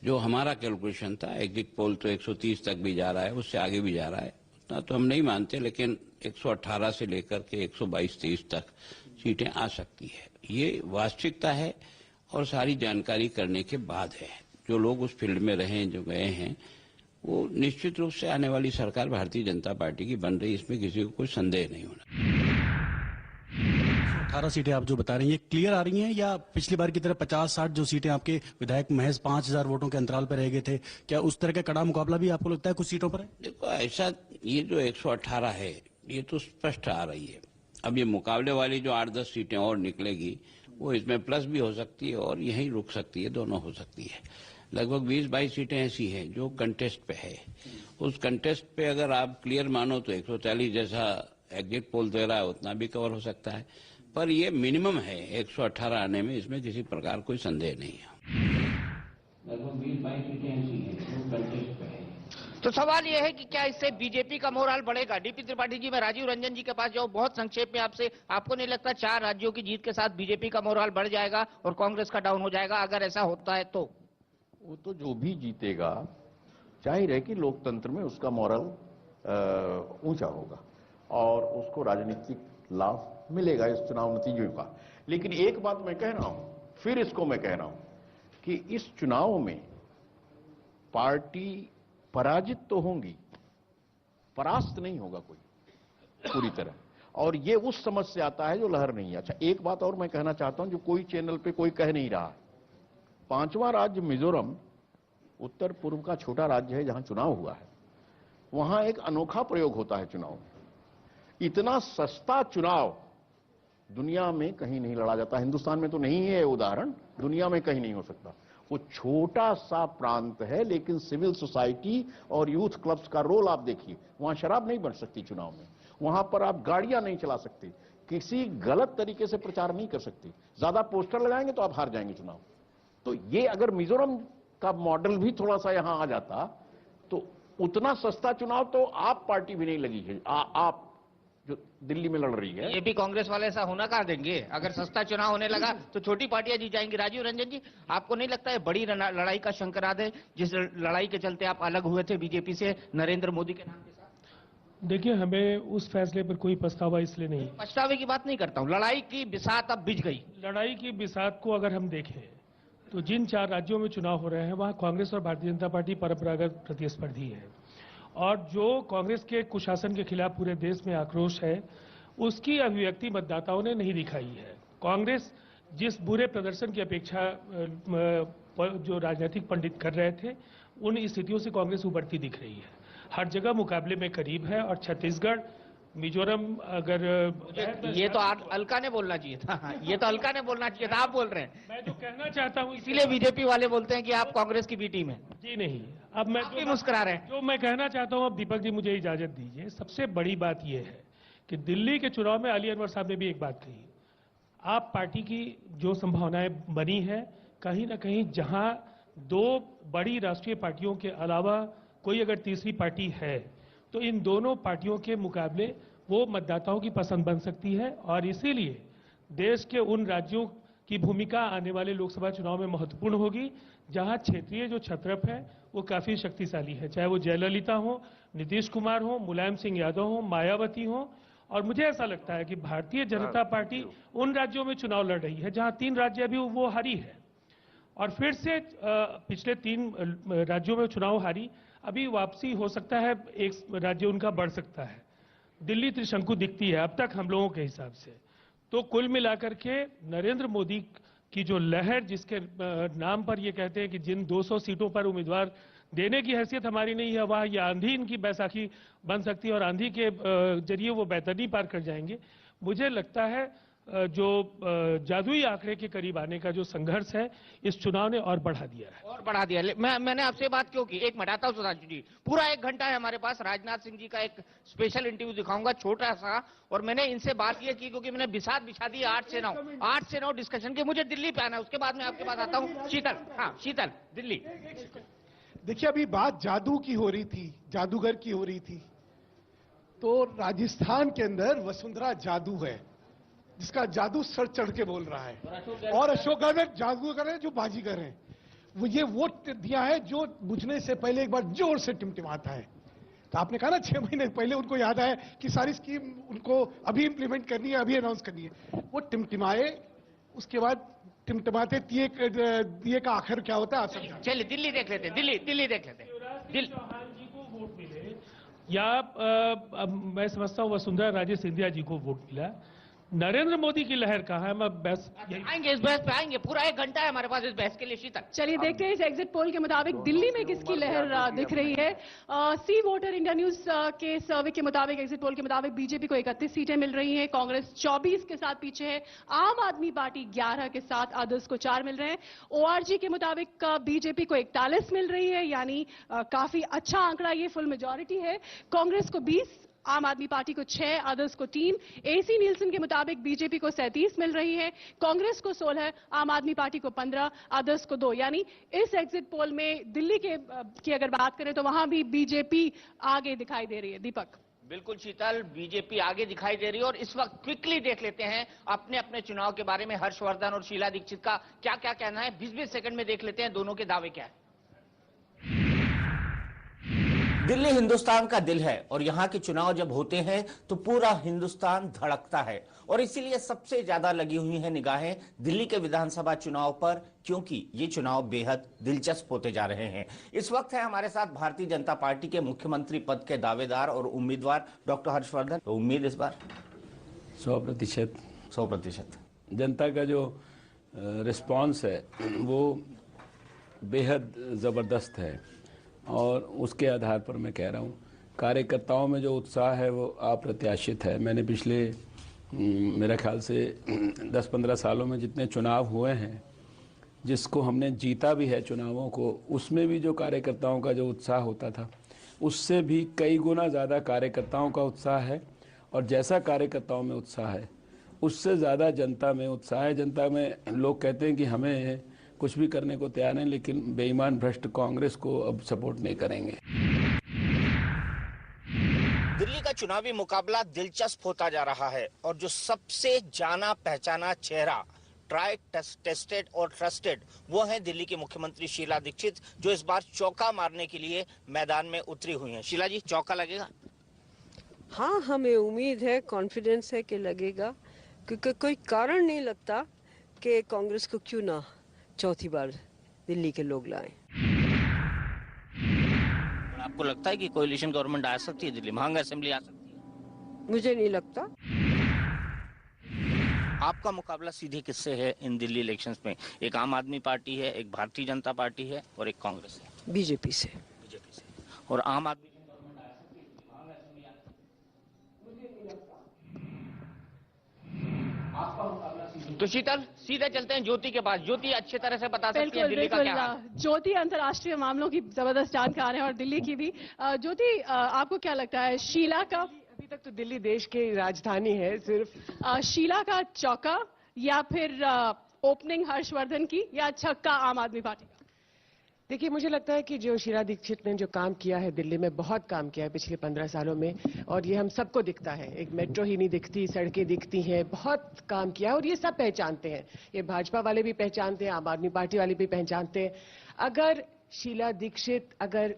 जो हमारा कैलकुलेशन था, एग्जिट पोल तो 130 तक भी जा रहा है, उससे आगे भी जा रहा है, उतना तो हम नहीं मानते, लेकिन 118 से लेकर के 122-23 तक सीटें आ सकती है। ये वास्तविकता है और सारी जानकारी करने के बाद है। जो लोग उस फील्ड में रहे, जो गए हैं, वो निश्चित रूप से आने वाली सरकार भारतीय जनता पार्टी की बन रही, इसमें किसी को कोई संदेह नहीं होना। 18 सीटें आप जो बता रही हैं, क्लियर आ रही हैं या पिछली बार की तरह 50-60 जो सीटें आपके विधायक महज 5,000 वोटों के अंतराल पर रह गए थे, क्या उस तरह का कड़ा मुकाबला भी आपको लगता है कुछ सीटों पर है? देखो, ऐसा ये जो 118 है, ये तो स्पष्ट आ रही है। अब ये मुकाबले वाली जो 8-10 सीटें और निकलेगी, वो इसमें प्लस भी हो सकती है और यहीं रुक सकती है, दोनों हो सकती है। लगभग 20-22 सीटें ऐसी हैं जो कंटेस्ट पे है। उस कंटेस्ट पे अगर आप क्लियर मानो तो 140 जैसा एग्जिट पोल दे रहा है, उतना भी कवर हो सकता है, पर ये मिनिमम है 118 आने में, इसमें किसी प्रकार कोई संदेह नहीं है। लगभग 20-22 सीटें ऐसी हैं जो कंटेस्ट पे है। तो सवाल यह है कि क्या इससे बीजेपी का मोराल बढ़ेगा? डीपी त्रिपाठी जी, मैं राजीव रंजन जी के पास जाऊं बहुत संक्षेप में आपसे, आपको नहीं लगता 4 राज्यों की जीत के साथ बीजेपी का मोराल बढ़ जाएगा और कांग्रेस का डाउन हो जाएगा? अगर ऐसा होता है तो वो तो जो भी जीतेगा, जाहिर है कि लोकतंत्र में उसका मोरल ऊंचा होगा और उसको राजनीतिक लाभ मिलेगा इस चुनाव नतीजों का। लेकिन एक बात मैं कह रहा हूं, फिर इसको मैं कह रहा हूं कि इस चुनाव में पार्टी पराजित तो होंगी, परास्त नहीं होगा कोई पूरी तरह, और ये उस समझ से आता है जो लहर नहीं है। अच्छा, एक बात और मैं कहना चाहता हूं जो कोई चैनल पे कोई कह नहीं रहा। 5वां राज्य मिजोरम उत्तर पूर्व का छोटा राज्य है जहां चुनाव हुआ है, वहां एक अनोखा प्रयोग होता है चुनाव में। इतना सस्ता चुनाव दुनिया में कहीं नहीं लड़ा जाता। हिंदुस्तान में तो नहीं है उदाहरण, दुनिया में कहीं नहीं हो सकता। वो छोटा सा प्रांत है, लेकिन सिविल सोसाइटी और यूथ क्लब्स का रोल आप देखिए। वहां शराब नहीं बन सकती चुनाव में, वहां पर आप गाड़ियां नहीं चला सकते, किसी गलत तरीके से प्रचार नहीं कर सकते। ज्यादा पोस्टर लगाएंगे तो आप हार जाएंगे चुनाव। तो ये अगर मिजोरम का मॉडल भी थोड़ा सा यहां आ जाता तो उतना सस्ता चुनाव तो आप पार्टी भी नहीं लगी है। आप जो दिल्ली में लड़ रही है, ये भी कांग्रेस वाले ऐसा होना कहा देंगे। अगर सस्ता चुनाव होने लगा तो छोटी पार्टियां जीत जाएंगी। राजीव रंजन जी, आपको नहीं लगता है बड़ी लड़ाई का शंकराद है, जिस लड़ाई के चलते आप अलग हुए थे बीजेपी से नरेंद्र मोदी के नाम के साथ? देखिए, हमें उस फैसले पर कोई पछतावा इसलिए नहीं। पछतावे की बात नहीं करता हूँ, लड़ाई की बिसात अब बिछ गई। लड़ाई की बिसात को अगर हम देखें तो जिन 4 राज्यों में चुनाव हो रहे हैं वहां कांग्रेस और भारतीय जनता पार्टी परंपरागत प्रतिस्पर्धी है, और जो कांग्रेस के कुशासन के खिलाफ पूरे देश में आक्रोश है उसकी अभिव्यक्ति मतदाताओं ने नहीं दिखाई है। कांग्रेस जिस बुरे प्रदर्शन की अपेक्षा जो राजनीतिक पंडित कर रहे थे, उन स्थितियों से कांग्रेस उभरती दिख रही है। हर जगह मुकाबले में करीब है, और छत्तीसगढ़, मिजोरम, अगर ये तो अलका ने बोलना चाहिए था, ये तो अलका ने बोलना चाहिए था, आप बोल रहे हैं। मैं जो कहना चाहता हूँ, इसीलिए बीजेपी वाले बोलते हैं कि आप कांग्रेस की बी टीम है। जी नहीं, अब मैं भी मुस्कुरा रहे हैं। जो मैं कहना चाहता हूँ, अब दीपक जी मुझे इजाजत दीजिए। सबसे बड़ी बात यह है कि दिल्ली के चुनाव में अली अनवर साहब ने भी एक बात कही, आप पार्टी की जो संभावनाएं बनी है, कहीं ना कहीं जहां 2 बड़ी राष्ट्रीय पार्टियों के अलावा कोई अगर तीसरी पार्टी है तो इन दोनों पार्टियों के मुकाबले वो मतदाताओं की पसंद बन सकती है, और इसीलिए देश के उन राज्यों की भूमिका आने वाले लोकसभा चुनाव में महत्वपूर्ण होगी जहां क्षेत्रीय जो छत्रप है वो काफी शक्तिशाली है, चाहे वो जयललिता हो, नीतीश कुमार हो, मुलायम सिंह यादव हो, मायावती हो। और मुझे ऐसा लगता है कि भारतीय जनता पार्टी उन राज्यों में चुनाव लड़ रही है जहां 3 राज्य अभी वो हारी है, और फिर से पिछले 3 राज्यों में चुनाव हारी, अभी वापसी हो सकता है, एक राज्य उनका बढ़ सकता है। दिल्ली त्रिशंकु दिखती है अब तक हम लोगों के हिसाब से। तो कुल मिलाकर के नरेंद्र मोदी की जो लहर, जिसके नाम पर ये कहते हैं कि जिन 200 सीटों पर उम्मीदवार देने की हैसियत हमारी नहीं है, वह ये आंधी इनकी बैसाखी बन सकती है, और आंधी के जरिए वो बैतरनी पार कर जाएंगे। मुझे लगता है जो जादुई आंकड़े के करीब आने का जो संघर्ष है, इस चुनाव ने और बढ़ा दिया है। और बढ़ा दिया। मैंने आपसे बात क्यों की, एक हटाता हूँ सुधांशु जी, पूरा 1 घंटा है हमारे पास। राजनाथ सिंह जी का एक स्पेशल इंटरव्यू दिखाऊंगा, छोटा सा, और मैंने इनसे बात ये की क्योंकि मैंने बिसात बिछा दी 8 से 9 डिस्कशन के। मुझे दिल्ली पे आना है, उसके बाद मैं आपके पास आता हूँ। शीतल, हाँ शीतल, दिल्ली। देखिए, अभी बात जादू की हो रही थी, जादूगर की हो रही थी, तो राजस्थान के अंदर वसुंधरा जादू है, जिसका जादू सर चढ़ के बोल रहा है, और अशोक गहलोत जादूगर है जो बाजीगर है। वो ये वोट दिया है जो बुझने से पहले एक बार जोर से टिमटिमाता है। तो आपने कहा ना 6 महीने पहले उनको याद आया कि सारी स्कीम उनको अभी इंप्लीमेंट करनी है, अभी अनाउंस करनी है। वो टिमटिमाए, उसके बाद टिमटिमाते दिए का आखिर क्या होता है आप समझा। चलिए दिल्ली देख लेते, दिल्ली देख लेते। चौहान जी को वोट मिले या मैं समझता हूँ वसुंधरा राजे सिंधिया जी को वोट मिला, नरेंद्र मोदी की लहर कहाँ है, मैं बस आएंगे, इस बहस पे आएंगे। पूरा 1 घंटा है हमारे पास इस बहस के लिए। शीतल, चलिए देखते हैं इस एग्जिट पोल के मुताबिक दिल्ली में किसकी लहर दिख रही है। सी वोटर इंडिया न्यूज के सर्वे के मुताबिक, एग्जिट पोल के मुताबिक बीजेपी को 31 सीटें मिल रही हैं, कांग्रेस 24 के साथ पीछे है, आम आदमी पार्टी 11 के साथ, अदर्स को 4 मिल रहे हैं। ओआरजी के मुताबिक बीजेपी को 41 मिल रही है, यानी काफी अच्छा आंकड़ा, ये फुल मेजोरिटी है। कांग्रेस को 20, आम आदमी पार्टी को 6, अदर्स को 3। एसी नीलसन के मुताबिक बीजेपी को 37 मिल रही है, कांग्रेस को 16, आम आदमी पार्टी को 15, अदर्स को 2। यानी इस एग्जिट पोल में दिल्ली की अगर बात करें तो वहां भी बीजेपी आगे दिखाई दे रही है। दीपक, बिल्कुल शीतल, बीजेपी आगे दिखाई दे रही है। और इस वक्त क्विकली देख लेते हैं अपने अपने चुनाव के बारे में हर्षवर्धन और शीला दीक्षित का क्या क्या कहना है। 20-20 सेकंड में देख लेते हैं दोनों के दावे क्या है। दिल्ली हिंदुस्तान का दिल है, और यहाँ के चुनाव जब होते हैं तो पूरा हिंदुस्तान धड़कता है, और इसीलिए सबसे ज्यादा लगी हुई हैं निगाहें दिल्ली के विधानसभा चुनाव पर, क्योंकि ये चुनाव बेहद दिलचस्प होते जा रहे हैं। इस वक्त है हमारे साथ भारतीय जनता पार्टी के मुख्यमंत्री पद के दावेदार और उम्मीदवार डॉक्टर हर्षवर्धन। तो उम्मीद इस बार 100% जनता का जो रिस्पॉन्स है वो बेहद ज़बरदस्त है और उसके आधार पर मैं कह रहा हूँ कार्यकर्ताओं में जो उत्साह है वो अप्रत्याशित है। मैंने पिछले मेरा ख्याल से 10-15 सालों में जितने चुनाव हुए हैं, जिसको हमने जीता भी है चुनावों को, उसमें भी जो कार्यकर्ताओं का जो उत्साह होता था उससे भी कई गुना ज़्यादा कार्यकर्ताओं का उत्साह है। और जैसा कार्यकर्ताओं में उत्साह है उससे ज़्यादा जनता में उत्साह है। जनता में लोग कहते हैं कि हमें कुछ भी करने को तैयार हैं, लेकिन बेईमान भ्रष्ट कांग्रेस को अब सपोर्ट नहीं करेंगे। दिल्ली का चुनावी मुकाबला दिलचस्प होता जा रहा है और जो सबसे जाना पहचाना चेहरा, ट्राई टेस्टेड और ट्रस्टेड, वो है दिल्ली की मुख्यमंत्री शीला दीक्षित, जो इस बार चौका मारने के लिए मैदान में उतरी हुई हैं। शीला जी, चौका लगेगा? हाँ, हमें उम्मीद है, कॉन्फिडेंस है कि लगेगा, क्योंकि कोई कारण नहीं लगता कि कांग्रेस को क्यों ना चौथी बार दिल्ली के लोग लाएं। आपको लगता है कि कोalition गवर्नमेंट आ सकती है दिल्ली में, हंग असेंबली आ सकती है? मुझे नहीं लगता। आपका मुकाबला सीधे किससे है इन दिल्ली इलेक्शंस में? एक आम आदमी पार्टी है, एक भारतीय जनता पार्टी है और एक कांग्रेस है। बीजेपी से। और आम आदमी तो शीतल, सीधे चलते हैं ज्योति के पास। ज्योति अच्छी तरह से बता सकती है दिल्ली का क्या हाल? ज्योति अंतर्राष्ट्रीय मामलों की जबरदस्त जानकार है और दिल्ली की भी। ज्योति, आपको क्या लगता है, शीला का, अभी तक तो दिल्ली देश की राजधानी है, सिर्फ शीला का चौका या फिर ओपनिंग हर्षवर्धन की या छक्का आम आदमी पार्टी का? देखिए, मुझे लगता है कि जो शीला दीक्षित ने जो काम किया है दिल्ली में, बहुत काम किया है पिछले 15 सालों में, और ये हम सबको दिखता है। एक मेट्रो ही नहीं दिखती, सड़कें दिखती हैं, बहुत काम किया है और ये सब पहचानते हैं। ये भाजपा वाले भी पहचानते हैं, आम आदमी पार्टी वाले भी पहचानते हैं। अगर शीला दीक्षित अगर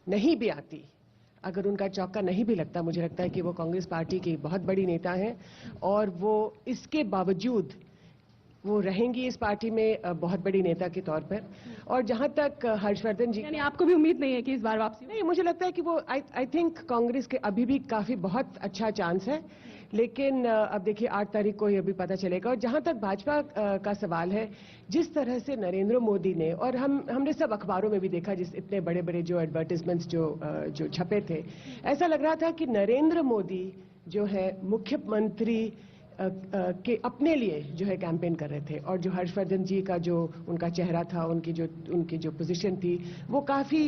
नहीं भी आती, अगर उनका चौका नहीं भी लगता, मुझे लगता है कि वो कांग्रेस पार्टी की बहुत बड़ी नेता हैं और वो इसके बावजूद वो रहेंगी इस पार्टी में बहुत बड़ी नेता के तौर पर। और जहां तक हर्षवर्धन जी, यानी आपको भी उम्मीद नहीं है कि इस बार वापसी? नहीं, मुझे लगता है कि वो आई थिंक कांग्रेस के अभी भी काफी बहुत अच्छा चांस है, लेकिन अब देखिए 8 तारीख को ही अभी पता चलेगा। और जहां तक भाजपा का सवाल है, जिस तरह से नरेंद्र मोदी ने, और हमने सब अखबारों में भी देखा, जिस इतने बड़े बड़े जो एडवर्टाइजमेंट्स जो छपे थे, ऐसा लग रहा था कि नरेंद्र मोदी जो है मुख्यमंत्री के अपने लिए जो है कैंपेन कर रहे थे, और जो हर्षवर्धन जी का जो उनका चेहरा था, उनकी जो पोजीशन थी, वो काफी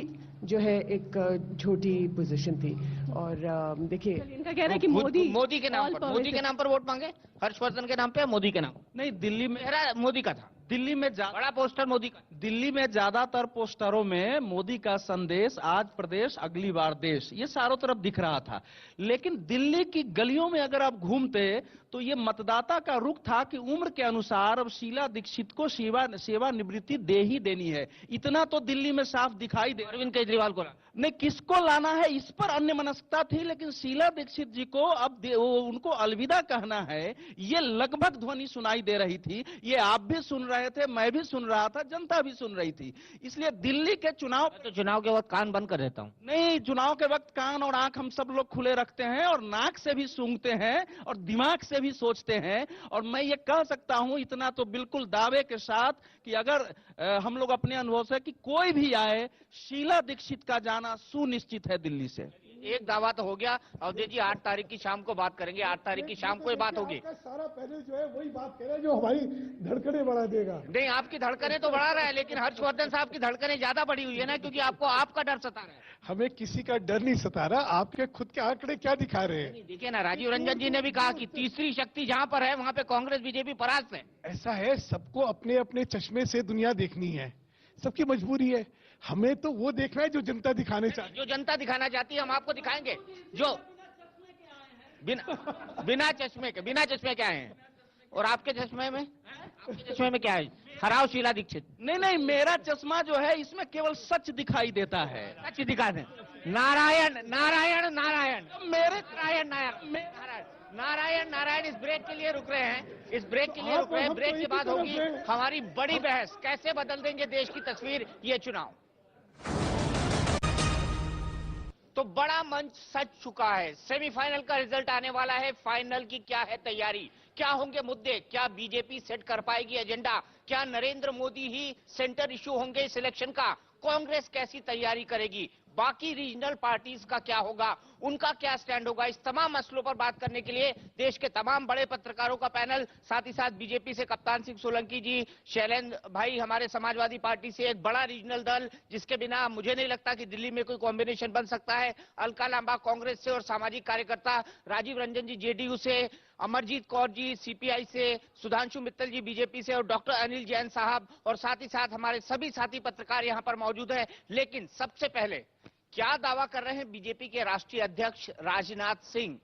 जो है एक छोटी पोजीशन थी। और देखिए, इनका कहना है कि मोदी के नाम पर वोट मांगे, हर्षवर्धन के नाम पे या मोदी के नाम? नहीं, दिल्ली में मोदी का था। दिल्ली में बड़ा पोस्टर मोदी का। दिल्ली में ज्यादातर पोस्टरों में मोदी का संदेश, आज प्रदेश अगली बार देश, ये चारों तरफ दिख रहा था। लेकिन दिल्ली की गलियों में अगर आप घूमते तो ये मतदाता का रुख था कि उम्र के अनुसार अब शीला दीक्षित को सेवानिवृत्ति दे ही देनी है। इतना तो दिल्ली में साफ दिखाई दे। अरविंद केजरीवाल को नहीं, किसको लाना है इस पर अन्य मनस्कता थी, लेकिन शीला दीक्षित जी को अब उनको अलविदा कहना है, ये लगभग ध्वनि सुनाई दे रही थी। ये आप भी सुन रहे थे, मैं भी सुन रहा था, जनता भी सुन रही थी। इसलिए दिल्ली के चुनाव के वक्त कान बंद कर देता हूँ। नहीं, चुनाव के वक्त कान और आंख हम सब लोग खुले रखते हैं और नाक से भी सूंघते हैं और दिमाग से भी सोचते हैं। और मैं ये कह सकता हूं इतना तो बिल्कुल दावे के साथ कि अगर हम लोग अपने अनुभव से कि कोई भी आए, शीला दीक्षित का जाना सुनिश्चित है दिल्ली से। एक दावा तो हो गया। अवधेश जी, 8 तारीख की शाम को बात करेंगे। 8 तारीख की शाम को ये बात होगी। सारा पहले जो है वही बात कह रहे हैं जो हमारी धड़कनें बढ़ा देगा। नहीं, आपकी धड़कनें तो बढ़ा रहा है, लेकिन हर्षवर्धन साहब की धड़कनें ज्यादा बढ़ी हुई है ना, क्योंकि आपको आपका डर सता रहा है। हमें किसी का डर नहीं सता रहा, आपके खुद के आंकड़े क्या दिखा रहे हैं? देखिए ना, राजीव रंजन जी ने भी कहा कि तीसरी शक्ति जहां पर है वहां पे कांग्रेस बीजेपी परास्त है। ऐसा है, सबको अपने अपने चश्मे से दुनिया देखनी है, सबकी मजबूरी है। हमें तो वो देखना है जो जनता दिखाने चाहती है। जो जनता दिखाना चाहती है हम आपको दिखाएंगे। जो बिना चश्मे क्या है? और आपके चश्मे में क्या है? हराओ शीला दीक्षित। नहीं, मेरा चश्मा जो है इसमें केवल सच दिखाई देता है। सच दिखा दे। नारायण नारायण नारायण, मेरे नारायण इस ब्रेक के लिए रुक रहे हैं। इस ब्रेक के लिए रुक रहे हैं। ब्रेक के बाद होगी हमारी बड़ी बहस, कैसे बदल देंगे देश की तस्वीर ये चुनाव। तो बड़ा मंच सज चुका है। सेमीफाइनल का रिजल्ट आने वाला है। फाइनल की क्या है तैयारी, क्या होंगे मुद्दे, क्या बीजेपी सेट कर पाएगी एजेंडा, क्या नरेंद्र मोदी ही सेंटर इशू होंगे इस इलेक्शन का, कांग्रेस कैसी तैयारी करेगी, बाकी रीजनल पार्टीज का क्या होगा, उनका क्या स्टैंड होगा, इस तमाम मसलों पर बात करने के लिए देश के तमाम बड़े पत्रकारों का पैनल, साथ ही साथ बीजेपी से कप्तान सिंह सोलंकी जी, शैलेंद्र भाई हमारे समाजवादी पार्टी से एक बड़ा रीजनल दल जिसके बिना मुझे नहीं लगता कि दिल्ली में कोई कॉम्बिनेशन बन सकता है, अलका लांबा कांग्रेस से और सामाजिक कार्यकर्ता राजीव रंजन जी जेडीयू से, अमरजीत कौर जी सीपीआई से, सुधांशु मित्तल जी बीजेपी से और डॉक्टर अनिल जैन साहब और साथ ही साथ हमारे सभी साथी पत्रकार यहां पर मौजूद हैं। लेकिन सबसे पहले क्या दावा कर रहे हैं बीजेपी के राष्ट्रीय अध्यक्ष राजनाथ सिंह,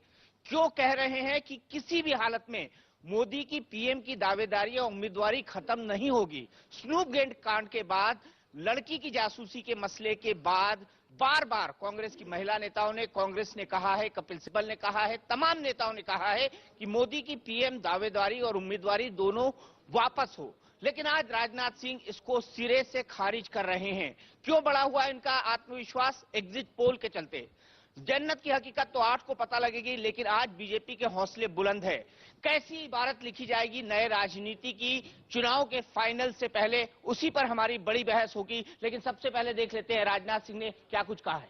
क्यों कह रहे हैं कि किसी भी हालत में मोदी की पीएम की दावेदारी और उम्मीदवारी खत्म नहीं होगी। स्नूप गेंद कांड के बाद, लड़की की जासूसी के मसले के बाद बार बार कांग्रेस की महिला नेताओं ने, कांग्रेस ने कहा है, कपिल सिब्बल ने कहा है, तमाम नेताओं ने कहा है कि मोदी की पीएम दावेदारी और उम्मीदवारी दोनों वापस हो। लेकिन आज राजनाथ सिंह इसको सिरे से खारिज कर रहे हैं। क्यों बढ़ा हुआ है इनका आत्मविश्वास? एग्जिट पोल के चलते। जन्नत की हकीकत तो 8 को पता लगेगी, लेकिन आज बीजेपी के हौसले बुलंद है। कैसी इबारत लिखी जाएगी नए राजनीति की चुनाव के फाइनल से पहले, उसी पर हमारी बड़ी बहस होगी। लेकिन सबसे पहले देख लेते हैं राजनाथ सिंह ने क्या कुछ कहा है।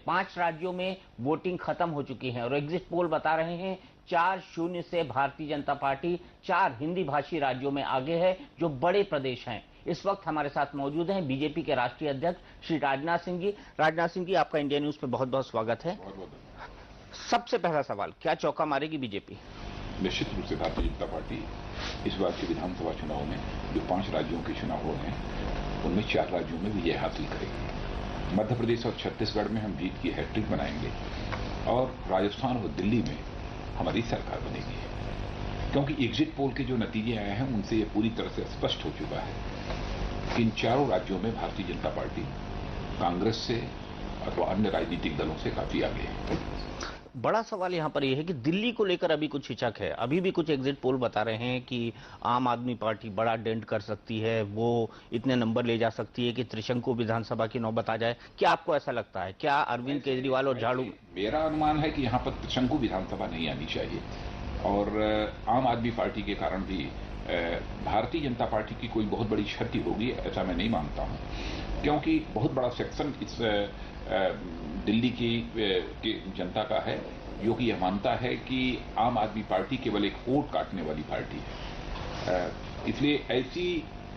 5 राज्यों में वोटिंग खत्म हो चुकी है और एग्जिट पोल बता रहे हैं 4-0 से भारतीय जनता पार्टी 4 हिंदी भाषी राज्यों में आगे है, जो बड़े प्रदेश हैं। इस वक्त हमारे साथ मौजूद हैं बीजेपी के राष्ट्रीय अध्यक्ष श्री राजनाथ सिंह जी। राजनाथ सिंह जी, आपका इंडिया न्यूज पे बहुत बहुत स्वागत है। सबसे पहला सवाल, क्या चौका मारेगी बीजेपी? निश्चित रूप से भारतीय जनता पार्टी इस बार के विधानसभा चुनाव में जो 5 राज्यों के चुनाव हो रहे हैं उनमें 4 राज्यों में विजय हासिल करेगी। मध्य प्रदेश और छत्तीसगढ़ में हम जीत की हैट्रिक बनाएंगे और राजस्थान और दिल्ली में हमारी सरकार बनेगी, क्योंकि एग्जिट पोल के जो नतीजे आए हैं उनसे ये पूरी तरह से स्पष्ट हो चुका है कि इन 4 राज्यों में भारतीय जनता पार्टी कांग्रेस से अथवा अन्य राजनीतिक दलों से काफी आगे है। बड़ा सवाल यहां पर यह है कि दिल्ली को लेकर अभी कुछ हिचक है। अभी भी कुछ एग्जिट पोल बता रहे हैं कि आम आदमी पार्टी बड़ा डेंट कर सकती है, वो इतने नंबर ले जा सकती है कि त्रिशंकु विधानसभा की नौबत आ जाए। क्या आपको ऐसा लगता है? क्या अरविंद केजरीवाल और झाड़ू? मेरा अनुमान है कि यहाँ पर त्रिशंकु विधानसभा नहीं आनी चाहिए और आम आदमी पार्टी के कारण भी भारतीय जनता पार्टी की कोई बहुत बड़ी क्षति होगी ऐसा मैं नहीं मानता हूँ, क्योंकि बहुत बड़ा सेक्शन इस दिल्ली की जनता का है जो कि यह मानता है कि आम आदमी पार्टी केवल एक वोट काटने वाली पार्टी है। इसलिए ऐसी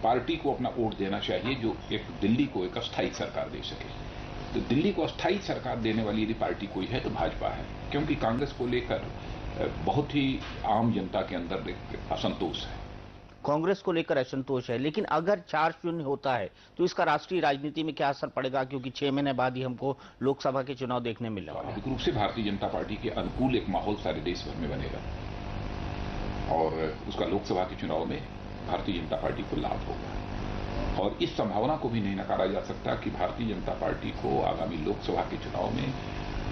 पार्टी को अपना वोट देना चाहिए जो एक दिल्ली को एक अस्थायी सरकार दे सके। तो दिल्ली को अस्थायी सरकार देने वाली यदि पार्टी कोई है तो भाजपा है, क्योंकि कांग्रेस को लेकर बहुत ही आम जनता के अंदर असंतोष है। कांग्रेस को लेकर असंतोष है, लेकिन अगर 4-0 होता है तो इसका राष्ट्रीय राजनीति में क्या असर पड़ेगा? क्योंकि 6 महीने बाद ही हमको लोकसभा के चुनाव देखने मिले। स्वाभाविक रूप से भारतीय जनता पार्टी के अनुकूल एक माहौल सारे देश भर में बनेगा और उसका लोकसभा के चुनाव में भारतीय जनता पार्टी को लाभ होगा। और इस संभावना को भी नहीं नकारा जा सकता कि भारतीय जनता पार्टी को आगामी लोकसभा के चुनाव में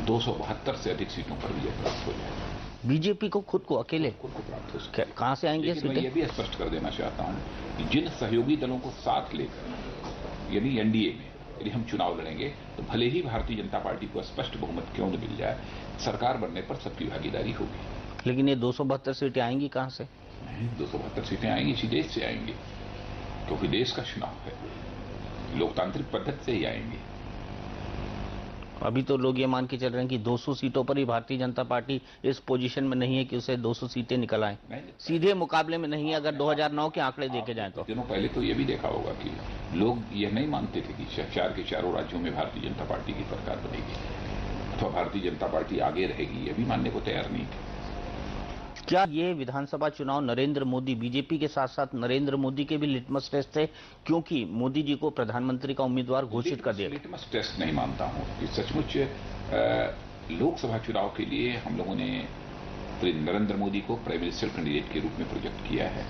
272 से अधिक सीटों पर विजय प्राप्त हो जाएगा। बीजेपी को खुद को अकेले प्राप्त हो सकता है। कहां से आएंगे? मैं ये भी स्पष्ट कर देना चाहता हूं कि जिन सहयोगी दलों को साथ लेकर यानी एनडीए में यदि हम चुनाव लड़ेंगे तो भले ही भारतीय जनता पार्टी को स्पष्ट बहुमत क्यों न मिल जाए, सरकार बनने पर सबकी भागीदारी होगी। लेकिन ये 272 सीटें आएंगी कहां से? 272 सीटें आएंगी इसी देश से आएंगी, क्योंकि देश का चुनाव है, लोकतांत्रिक पद्धति से ही आएंगी। अभी तो लोग ये मान के चल रहे हैं कि 200 सीटों पर ही भारतीय जनता पार्टी इस पोजीशन में नहीं है कि उसे 200 सीटें निकल आए, सीधे मुकाबले में नहीं है। अगर 2009 के आंकड़े देखे जाएं तो दिनों पहले तो ये भी देखा होगा कि लोग यह नहीं मानते थे कि 4 के 4 राज्यों में भारतीय जनता पार्टी की सरकार बनेगी अथवा भारतीय जनता पार्टी आगे रहेगी, यह भी मानने को तैयार नहीं थे। क्या ये विधानसभा चुनाव नरेंद्र मोदी, बीजेपी के साथ साथ नरेंद्र मोदी के भी लिटमस टेस्ट थे, क्योंकि मोदी जी को प्रधानमंत्री का उम्मीदवार घोषित कर दिया? लिटमस टेस्ट नहीं मानता हूं कि सचमुच लोकसभा चुनाव के लिए हम लोगों ने नरेंद्र मोदी को प्राइम मिनिस्टर कैंडिडेट के रूप में प्रोजेक्ट किया है,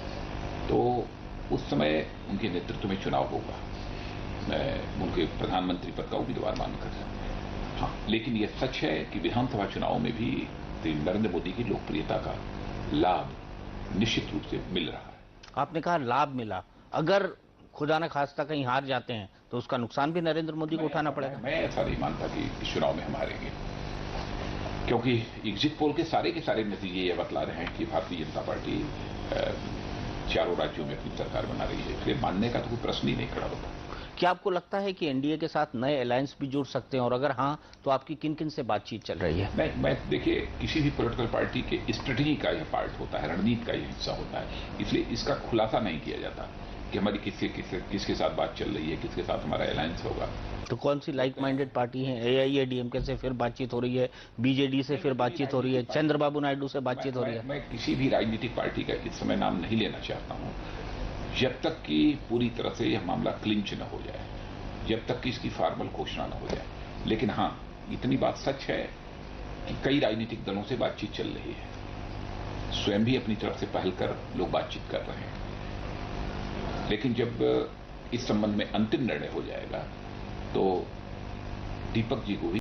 तो उस समय उनके नेतृत्व में चुनाव होगा, मैं उनके प्रधानमंत्री पद का उम्मीदवार मानकर। हाँ, लेकिन यह सच है कि विधानसभा चुनाव में भी नरेंद्र मोदी की लोकप्रियता का लाभ निश्चित रूप से मिल रहा है। आपने कहा लाभ मिला, अगर खुदा न खास्ता कहीं हार जाते हैं तो उसका नुकसान भी नरेंद्र मोदी को उठाना पड़ेगा। मैं ऐसा नहीं मानता कि इस चुनाव में हम हारेंगे, क्योंकि एग्जिट पोल के सारे नतीजे ये बतला रहे हैं कि भारतीय जनता पार्टी चारों राज्यों में अपनी सरकार बना रही है, इसलिए मानने का तो कोई प्रश्न ही नहीं खड़ा होता। क्या आपको लगता है कि एनडीए के साथ नए अलायंस भी जुड़ सकते हैं, और अगर हाँ तो आपकी किन किन से बातचीत चल रही है? मैं देखिए, किसी भी पॉलिटिकल पार्टी के स्ट्रेटेजी का यह पार्ट होता है, रणनीति का यह हिस्सा होता है, इसलिए इसका खुलासा नहीं किया जाता कि हमारी किसके साथ बात चल रही है, किसके साथ हमारा अलायंस होगा। तो कौन सी लाइक माइंडेड पार्टी है? एआईएडीएमके से फिर बातचीत हो रही है, बीजेडी से फिर बातचीत हो रही है, चंद्रबाबू नायडू से बातचीत हो रही है। मैं किसी भी राजनीतिक पार्टी का इस समय नाम नहीं लेना चाहता हूं, जब तक कि पूरी तरह से यह मामला क्लिंच न हो जाए, जब तक कि इसकी फॉर्मल घोषणा न हो जाए। लेकिन हाँ, इतनी बात सच है कि कई राजनीतिक दलों से बातचीत चल रही है, स्वयं भी अपनी तरफ से पहल कर लोग बातचीत कर रहे हैं। लेकिन जब इस संबंध में अंतिम निर्णय हो जाएगा तो दीपक जी को भी